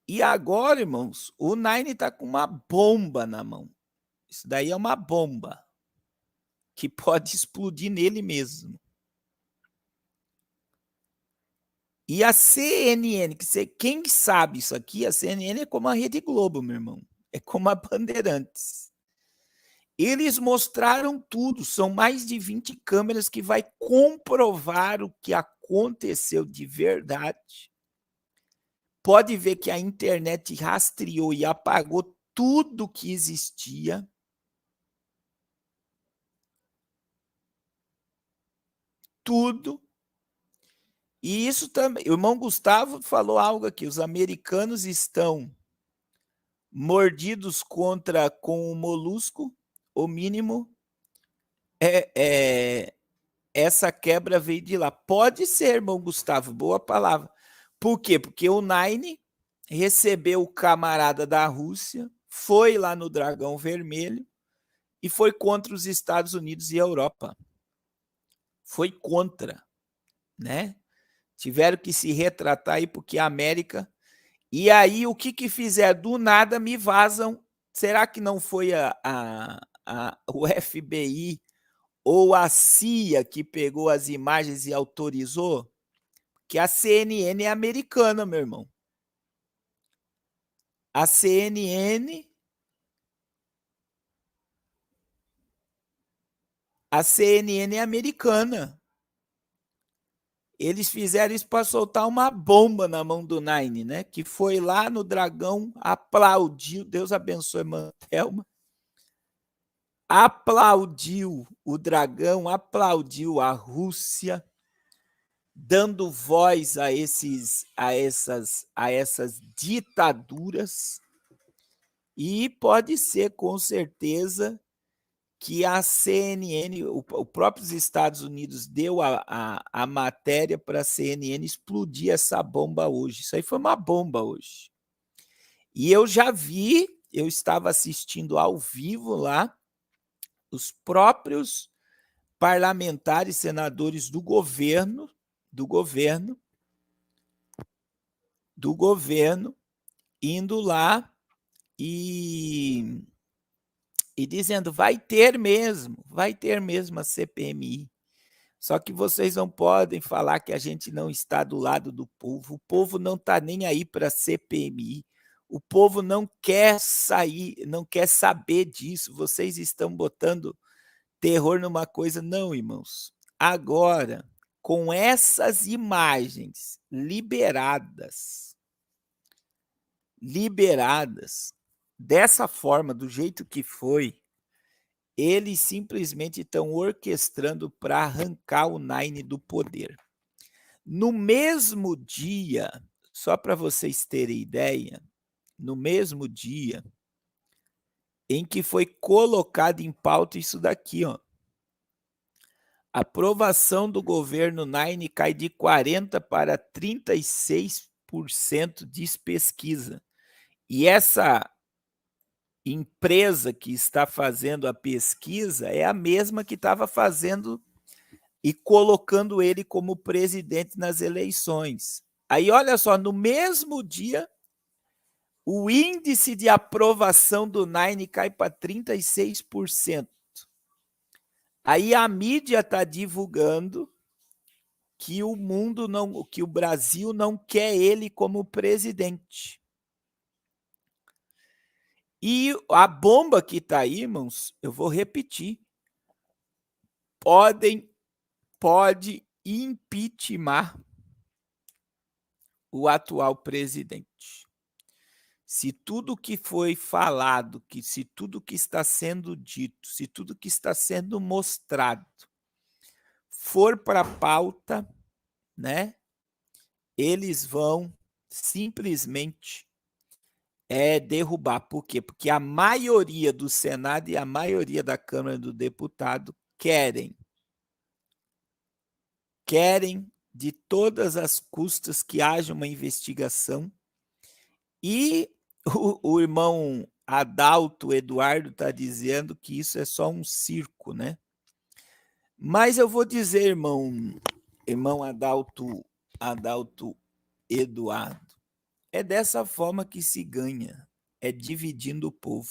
S1: E agora, irmãos, o Nine está com uma bomba na mão. Isso daí é uma bomba que pode explodir nele mesmo. E a CNN, quem sabe isso aqui, a CNN é como a Rede Globo, meu irmão. É como a Bandeirantes. Eles mostraram tudo, são mais de 20 câmeras que vai comprovar o que aconteceu de verdade. Pode ver que a internet rastreou e apagou tudo que existia. Tudo. E isso também, o irmão Gustavo falou algo aqui, os americanos estão mordidos com o molusco, o mínimo, essa quebra veio de lá. Pode ser, irmão Gustavo, boa palavra. Por quê? Porque o Nine recebeu o camarada da Rússia, foi lá no Dragão Vermelho e foi contra os Estados Unidos e a Europa. Foi contra, né? Tiveram que se retratar aí porque a América... E aí, o que fizeram? Do nada me vazam. Será que não foi o FBI ou a CIA que pegou as imagens e autorizou? Que a CNN é americana, meu irmão. A CNN é americana. Eles fizeram isso para soltar uma bomba na mão do Nine, né? Que foi lá no Dragão, aplaudiu, Deus abençoe Mantelma, aplaudiu o Dragão, aplaudiu a Rússia, dando voz a essas ditaduras, e pode ser com certeza que a CNN, o próprio Estados Unidos deu a matéria para a CNN explodir essa bomba hoje. Isso aí foi uma bomba hoje. E eu já vi, eu estava assistindo ao vivo lá, os próprios parlamentares, senadores do governo, indo lá e dizendo, vai ter mesmo a CPMI. Só que vocês não podem falar que a gente não está do lado do povo. O povo não está nem aí para a CPMI. O povo não quer sair, não quer saber disso. Vocês estão botando terror numa coisa. Não, irmãos. Agora, com essas imagens liberadas, dessa forma, do jeito que foi, eles simplesmente estão orquestrando para arrancar o Nine do poder. No mesmo dia, só para vocês terem ideia, no mesmo dia em que foi colocado em pauta isso daqui, ó, a aprovação do governo Nine cai de 40% para 36%, diz pesquisa. E essa empresa que está fazendo a pesquisa é a mesma que estava fazendo e colocando ele como presidente nas eleições. Aí, olha só, no mesmo dia, o índice de aprovação do Nine cai para 36%. Aí a mídia está divulgando que o mundo não, que o Brasil não quer ele como presidente. E a bomba que está aí, irmãos, eu vou repetir. pode impeachment o atual presidente. Se tudo que foi falado, se tudo que está sendo dito, se tudo que está sendo mostrado for para a pauta, né, eles vão simplesmente derrubar. Por quê? Porque a maioria do Senado e a maioria da Câmara do Deputado querem de todas as custas que haja uma investigação. E o irmão Adalto Eduardo está dizendo que isso é só um circo, né? Mas eu vou dizer, irmão Adalto Eduardo, é dessa forma que se ganha, é dividindo o povo.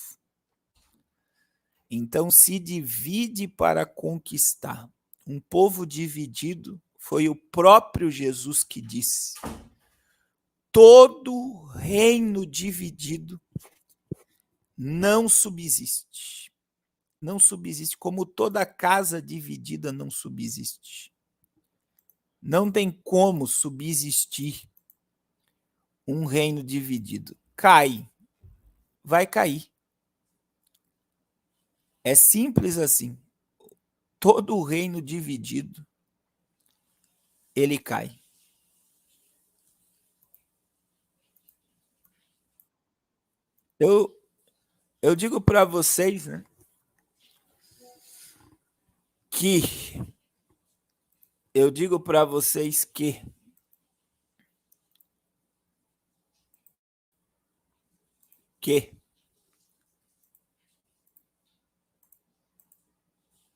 S1: Então, se divide para conquistar. Um povo dividido, foi o próprio Jesus que disse: todo reino dividido não subsiste. Não subsiste, como toda casa dividida não subsiste. Não tem como subsistir um reino dividido. Vai cair. É simples assim. Todo o reino dividido, ele cai. Eu digo para vocês, né, que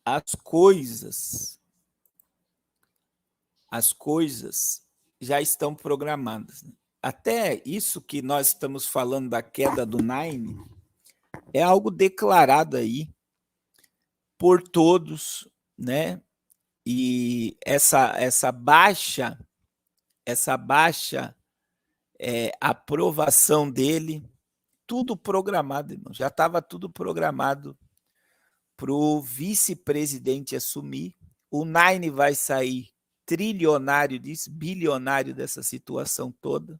S1: as coisas já estão programadas. Até isso que nós estamos falando da queda do Nine é algo declarado aí por todos, né? E essa baixa aprovação dele, tudo programado, irmão. Já estava tudo programado para o vice-presidente assumir. O Nine vai sair trilionário disso, bilionário dessa situação toda.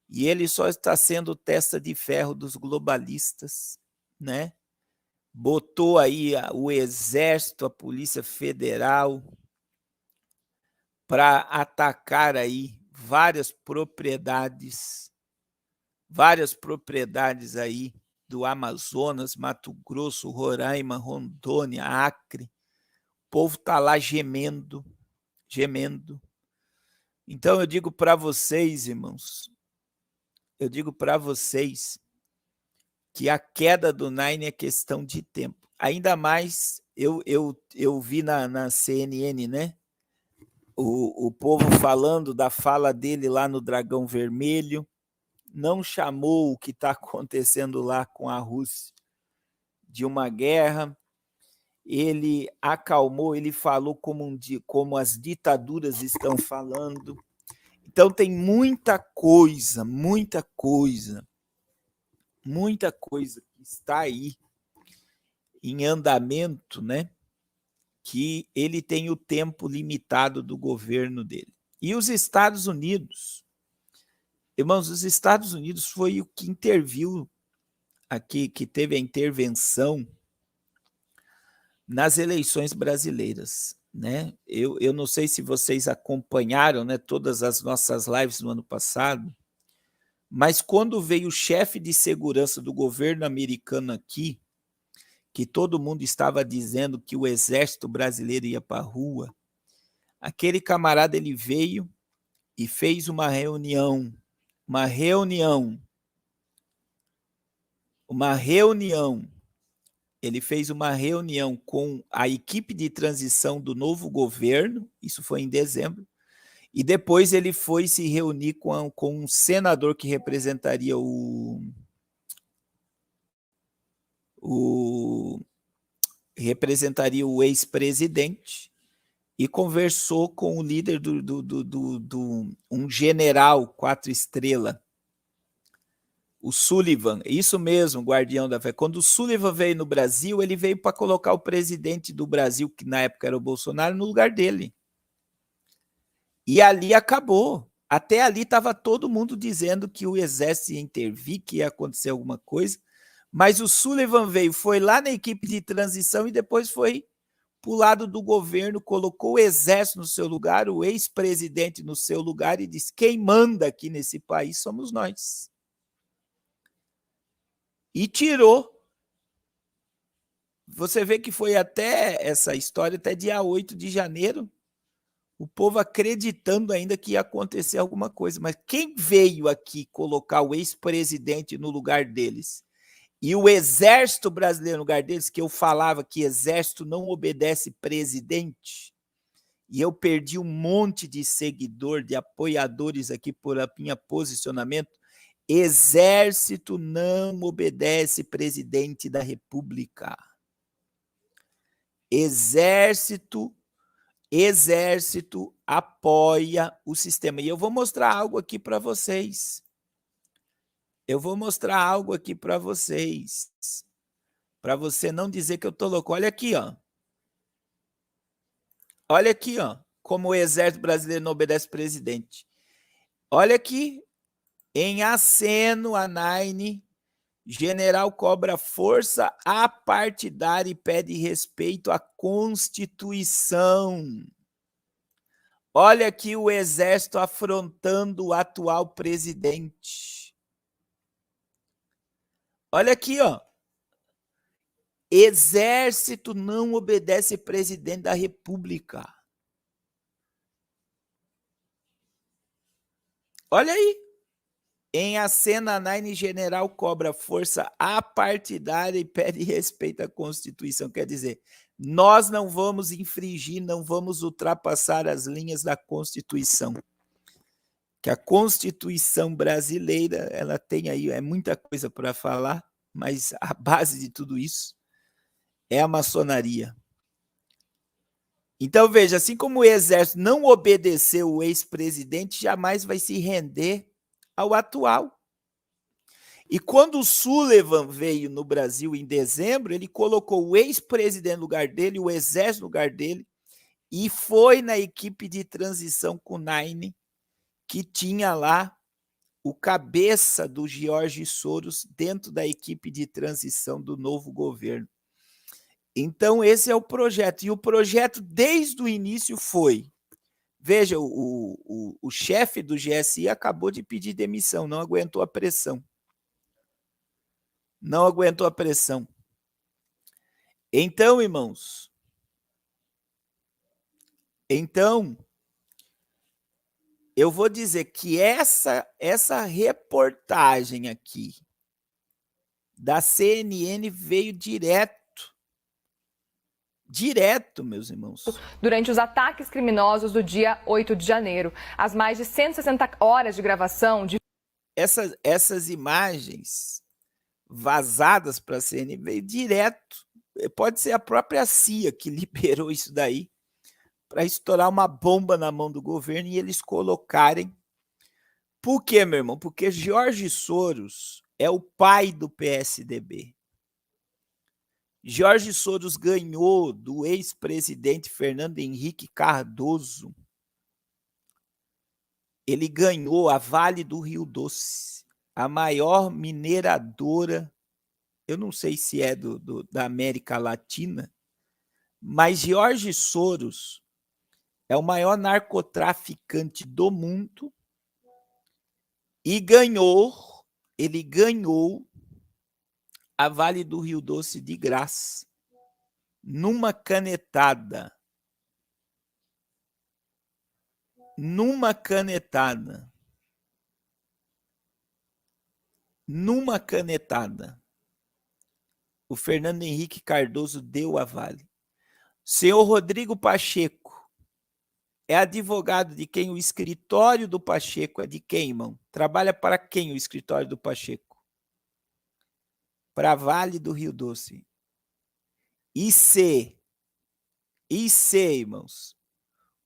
S1: E ele só está sendo testa de ferro dos globalistas, né? Botou aí o Exército, a Polícia Federal para atacar aí várias propriedades aí do Amazonas, Mato Grosso, Roraima, Rondônia, Acre. O povo está lá gemendo. Então eu digo para vocês, irmãos, que a queda do Nine é questão de tempo. Ainda mais, eu vi na CNN, né? O povo falando da fala dele lá no Dragão Vermelho, não chamou o que está acontecendo lá com a Rússia de uma guerra. Ele acalmou, ele falou como as ditaduras estão falando. Então tem muita coisa que está aí em andamento, né? Que ele tem o tempo limitado do governo dele. E os Estados Unidos, irmãos, os Estados Unidos foi o que interviu aqui, que teve a intervenção nas eleições brasileiras, né? Eu não sei se vocês acompanharam, né, todas as nossas lives no ano passado, mas quando veio o chefe de segurança do governo americano aqui, que todo mundo estava dizendo que o exército brasileiro ia para a rua, aquele camarada ele veio e fez uma reunião. Ele fez uma reunião com a equipe de transição do novo governo, isso foi em dezembro, e depois ele foi se reunir com um senador que representaria o ex-presidente e conversou com o líder um general 4 estrelas O Sullivan, isso mesmo, guardião da fé. Quando o Sullivan veio no Brasil, ele veio para colocar o presidente do Brasil, que na época era o Bolsonaro, no lugar dele. E ali acabou. Até ali estava todo mundo dizendo que o exército ia intervir, que ia acontecer alguma coisa, mas o Sullivan veio, foi lá na equipe de transição e depois foi para o lado do governo, colocou o exército no seu lugar, o ex-presidente no seu lugar e disse: quem manda aqui nesse país somos nós. E tirou. Você vê que foi até essa história, até dia 8 de janeiro, o povo acreditando ainda que ia acontecer alguma coisa. Mas quem veio aqui colocar o ex-presidente no lugar deles e o exército brasileiro no lugar deles, que eu falava que exército não obedece presidente, e eu perdi um monte de seguidor, de apoiadores aqui por minha posicionamento. Exército não obedece presidente da República. Exército apoia o sistema. E eu vou mostrar algo aqui para vocês. Para você não dizer que eu tô louco. Olha aqui, ó. Olha aqui, ó, como o exército brasileiro não obedece presidente. Olha aqui, em aceno a Naine, general cobra força apartidária e pede respeito à Constituição. Olha aqui o exército afrontando o atual presidente. Olha aqui, ó. Exército não obedece presidente da República. Olha aí. Em acena, Naine general cobra força apartidária e pede respeito à Constituição. Quer dizer, nós não vamos infringir, não vamos ultrapassar as linhas da Constituição. Que a Constituição brasileira, ela tem aí, é muita coisa para falar, mas a base de tudo isso é a maçonaria. Então, veja, assim como o exército não obedeceu o ex-presidente, jamais vai se render ao atual. E quando o Sullivan veio no Brasil em dezembro, ele colocou o ex-presidente no lugar dele, o exército no lugar dele, e foi na equipe de transição com o Naine, que tinha lá o cabeça do Jorge Soros dentro da equipe de transição do novo governo. Então, esse é o projeto. E o projeto, desde o início, foi... Veja, o chefe do GSI acabou de pedir demissão, não aguentou a pressão. Não aguentou a pressão. Então, irmãos, eu vou dizer que essa reportagem aqui da CNN veio direto, meus irmãos.
S3: Durante os ataques criminosos do dia 8 de janeiro. As mais de 160 horas de gravação de...
S1: Essas imagens vazadas para a CNN veio direto. Pode ser a própria CIA que liberou isso daí para estourar uma bomba na mão do governo e eles colocarem. Por quê, meu irmão? Porque Jorge Soros é o pai do PSDB. Jorge Soros ganhou do ex-presidente Fernando Henrique Cardoso. Ele ganhou a Vale do Rio Doce, a maior mineradora, eu não sei se é da América Latina, mas Jorge Soros é o maior narcotraficante do mundo e ele ganhou a Vale do Rio Doce de graça, numa canetada. Numa canetada. O Fernando Henrique Cardoso deu a Vale. Senhor Rodrigo Pacheco é advogado de quem? O escritório do Pacheco é de quem, irmão? Trabalha para quem o escritório do Pacheco? Para Vale do Rio Doce. IC, irmãos.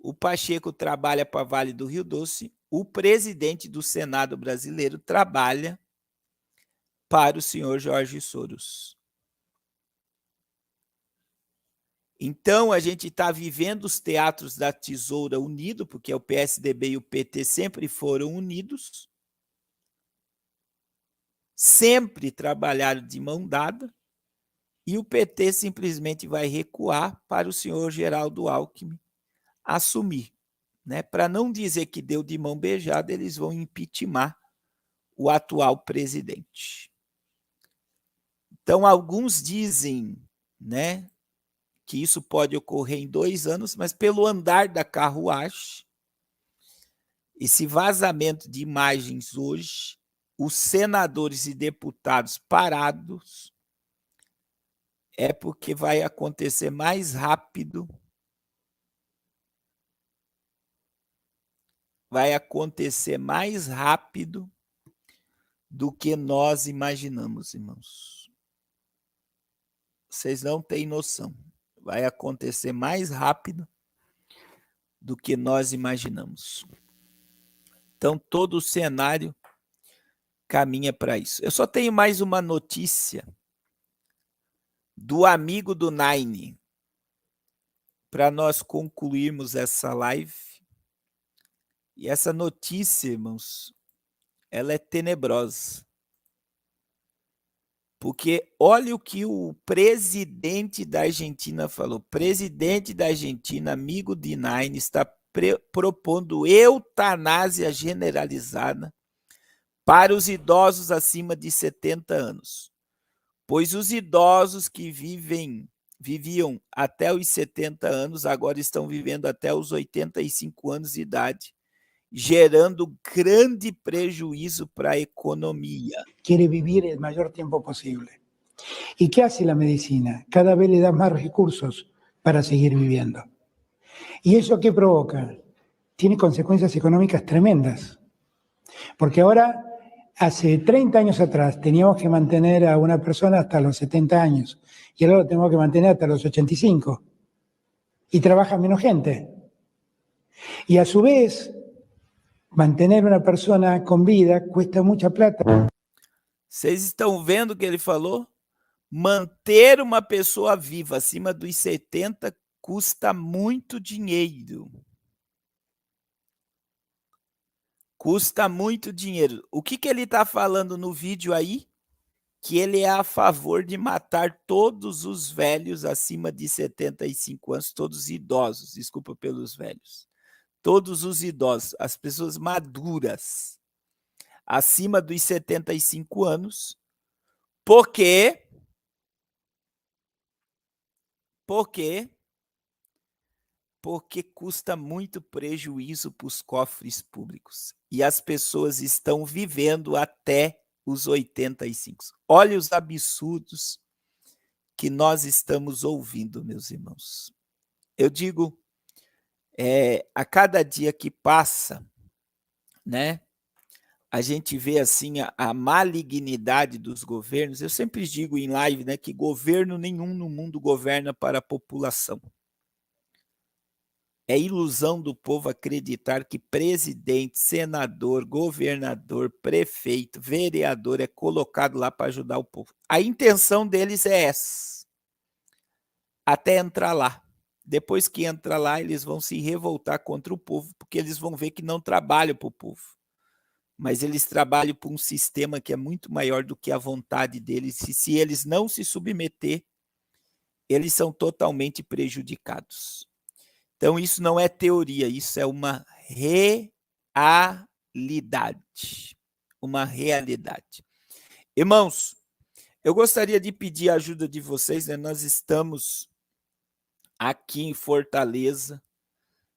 S1: O Pacheco trabalha para Vale do Rio Doce, o presidente do Senado brasileiro trabalha para o senhor Jorge Soros. Então, a gente está vivendo os teatros da tesoura unido, porque o PSDB e o PT sempre foram unidos, sempre trabalharam de mão dada, e o PT simplesmente vai recuar para o senhor Geraldo Alckmin assumir. Né? Para não dizer que deu de mão beijada, eles vão impeachmentar o atual presidente. Então, alguns dizem, né, que isso pode ocorrer em 2 anos, mas pelo andar da carruagem, esse vazamento de imagens hoje, os senadores e deputados parados, é porque vai acontecer mais rápido, do que nós imaginamos, irmãos. Vocês não têm noção. Vai acontecer mais rápido do que nós imaginamos. Então, todo o cenário caminha para isso. Eu só tenho mais uma notícia do amigo do Nine, para nós concluirmos essa live. E essa notícia, irmãos, ela é tenebrosa. Porque olha o que o presidente da Argentina falou. O presidente da Argentina, amigo de Nine, está propondo eutanásia generalizada para os idosos acima de 70 anos. Pois os idosos que viviam até os 70 anos, agora estão vivendo até os 85 anos de idade, gerando grande prejuízo para a economia.
S4: Quiere vivir el mayor tiempo posible. ¿Y qué hace la medicina? Cada vez le da más recursos para seguir viviendo. ¿Y eso qué provoca? Tiene consecuencias económicas tremendas. Porque ahora, hace 30 años atrás, teníamos que mantener a una persona hasta los 70 años. Y ahora lo tenemos que mantener hasta los 85. Y trabaja menos gente. Y a su vez, mantener una persona con vida cuesta mucha plata.
S1: Vocês estão vendo o que ele falou? Manter uma pessoa viva acima dos 70 custa muito dinheiro. Custa muito dinheiro. O que ele está falando no vídeo aí? Que ele é a favor de matar todos os velhos acima de 75 anos, todos os idosos, desculpa pelos velhos. Todos os idosos, as pessoas maduras, acima dos 75 anos, porque custa muito prejuízo para os cofres públicos. E as pessoas estão vivendo até os 85. Olha os absurdos que nós estamos ouvindo, meus irmãos. Eu digo, a cada dia que passa, né, a gente vê assim a malignidade dos governos. Eu sempre digo em live, né, que governo nenhum no mundo governa para a população. É ilusão do povo acreditar que presidente, senador, governador, prefeito, vereador é colocado lá para ajudar o povo. A intenção deles é essa, até entrar lá. Depois que entra lá, eles vão se revoltar contra o povo, porque eles vão ver que não trabalham para o povo. Mas eles trabalham por um sistema que é muito maior do que a vontade deles. E se eles não se submeter, eles são totalmente prejudicados. Então, isso não é teoria, isso é uma realidade. Uma realidade. Irmãos, eu gostaria de pedir a ajuda de vocês, né? Nós estamos aqui em Fortaleza,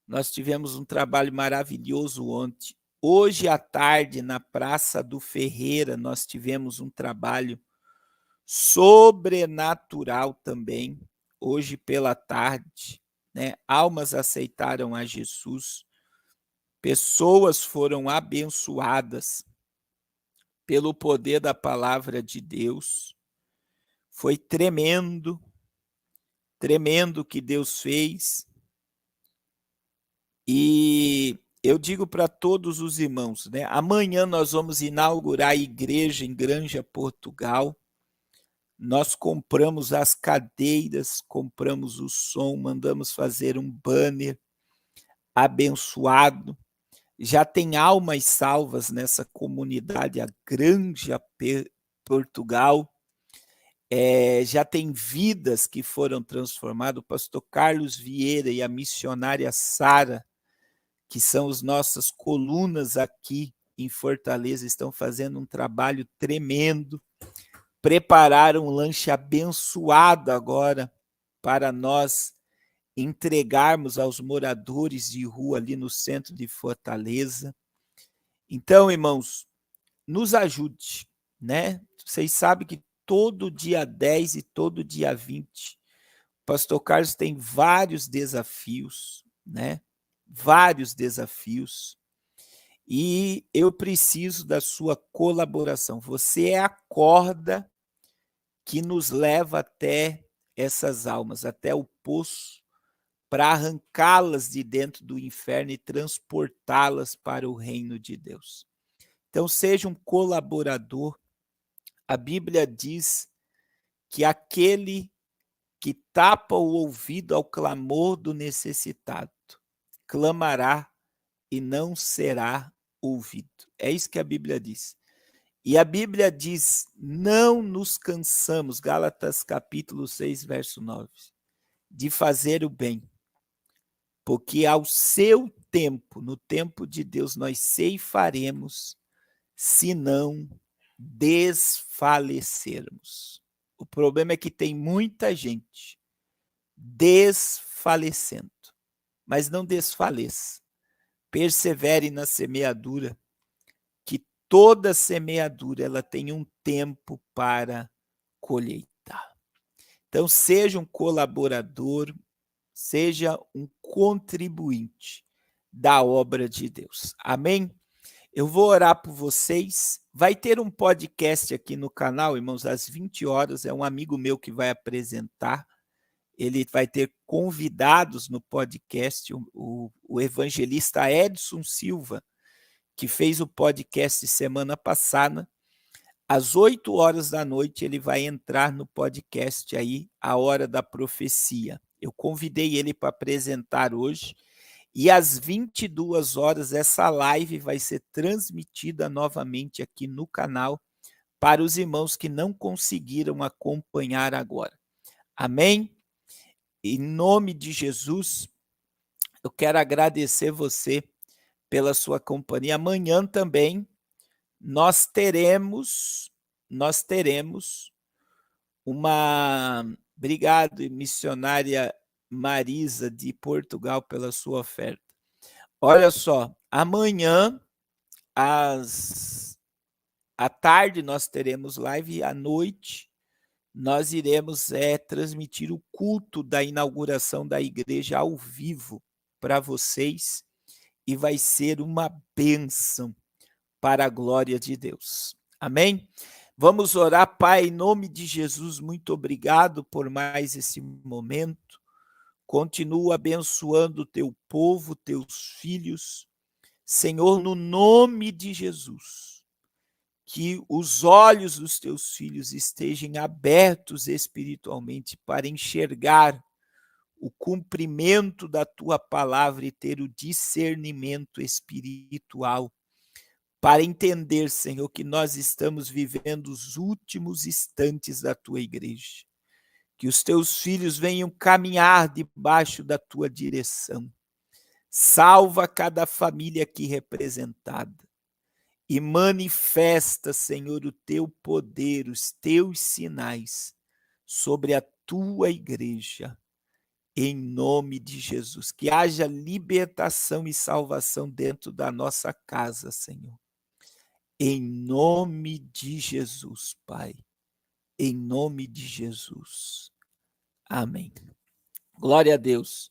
S1: nós tivemos um trabalho maravilhoso ontem. Hoje à tarde, na Praça do Ferreira, nós tivemos um trabalho sobrenatural também, hoje pela tarde. Né? Almas aceitaram a Jesus, pessoas foram abençoadas pelo poder da palavra de Deus. Foi tremendo, tremendo o que Deus fez. E eu digo para todos os irmãos, né? Amanhã nós vamos inaugurar a igreja em Granja, Portugal. Nós compramos as cadeiras, compramos o som, mandamos fazer um banner abençoado. Já tem almas salvas nessa comunidade, a Granja, Portugal. Já tem vidas que foram transformadas. O pastor Carlos Vieira e a missionária Sara, que são as nossas colunas aqui em Fortaleza, estão fazendo um trabalho tremendo. Prepararam um lanche abençoado agora para nós entregarmos aos moradores de rua ali no centro de Fortaleza. Então, irmãos, nos ajude, né? Vocês sabem que todo dia 10 e todo dia 20, o pastor Carlos tem vários desafios, né? Vários desafios. E eu preciso da sua colaboração. Você é a corda que nos leva até essas almas, até o poço, para arrancá-las de dentro do inferno e transportá-las para o reino de Deus. Então, seja um colaborador. A Bíblia diz que aquele que tapa o ouvido ao clamor do necessitado, clamará e não será ouvido. É isso que a Bíblia diz. E a Bíblia diz, não nos cansamos, Gálatas capítulo 6, verso 9, de fazer o bem, porque ao seu tempo, no tempo de Deus, nós ceifaremos, se não desfalecermos. O problema é que tem muita gente desfalecendo, mas não desfaleça. Persevere na semeadura, que toda semeadura ela tem um tempo para colheitar. Então, seja um colaborador, seja um contribuinte da obra de Deus. Amém? Eu vou orar por vocês. Vai ter um podcast aqui no canal, irmãos, às 20 horas. É um amigo meu que vai apresentar. Ele vai ter convidados no podcast, o evangelista Edson Silva, que fez o podcast semana passada. Às 8 horas da noite, ele vai entrar no podcast aí, A Hora da Profecia. Eu convidei ele para apresentar hoje. E às 22 horas, essa live vai ser transmitida novamente aqui no canal para os irmãos que não conseguiram acompanhar agora. Amém? Em nome de Jesus, eu quero agradecer você pela sua companhia. Amanhã também nós teremos uma... Obrigado, missionária Marisa de Portugal, pela sua oferta. Olha só, amanhã à tarde nós teremos live e à noite nós iremos transmitir o culto da inauguração da igreja ao vivo para vocês e vai ser uma bênção para a glória de Deus. Amém? Vamos orar. Pai, em nome de Jesus, muito obrigado por mais esse momento. Continua abençoando o teu povo, teus filhos. Senhor, no nome de Jesus, que os olhos dos teus filhos estejam abertos espiritualmente para enxergar o cumprimento da tua palavra e ter o discernimento espiritual, para entender, Senhor, que nós estamos vivendo os últimos instantes da tua igreja. Que os teus filhos venham caminhar debaixo da tua direção. Salva cada família aqui representada e manifesta, Senhor, o teu poder, os teus sinais sobre a tua igreja, em nome de Jesus. Que haja libertação e salvação dentro da nossa casa, Senhor. Em nome de Jesus, Pai. Em nome de Jesus. Amém. Glória a Deus.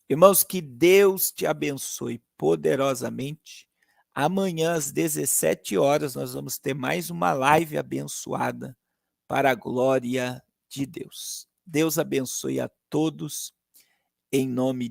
S1: Irmãos, que Deus te abençoe poderosamente. Amanhã, às 17 horas, nós vamos ter mais uma live abençoada para a glória de Deus. Deus abençoe a todos, em nome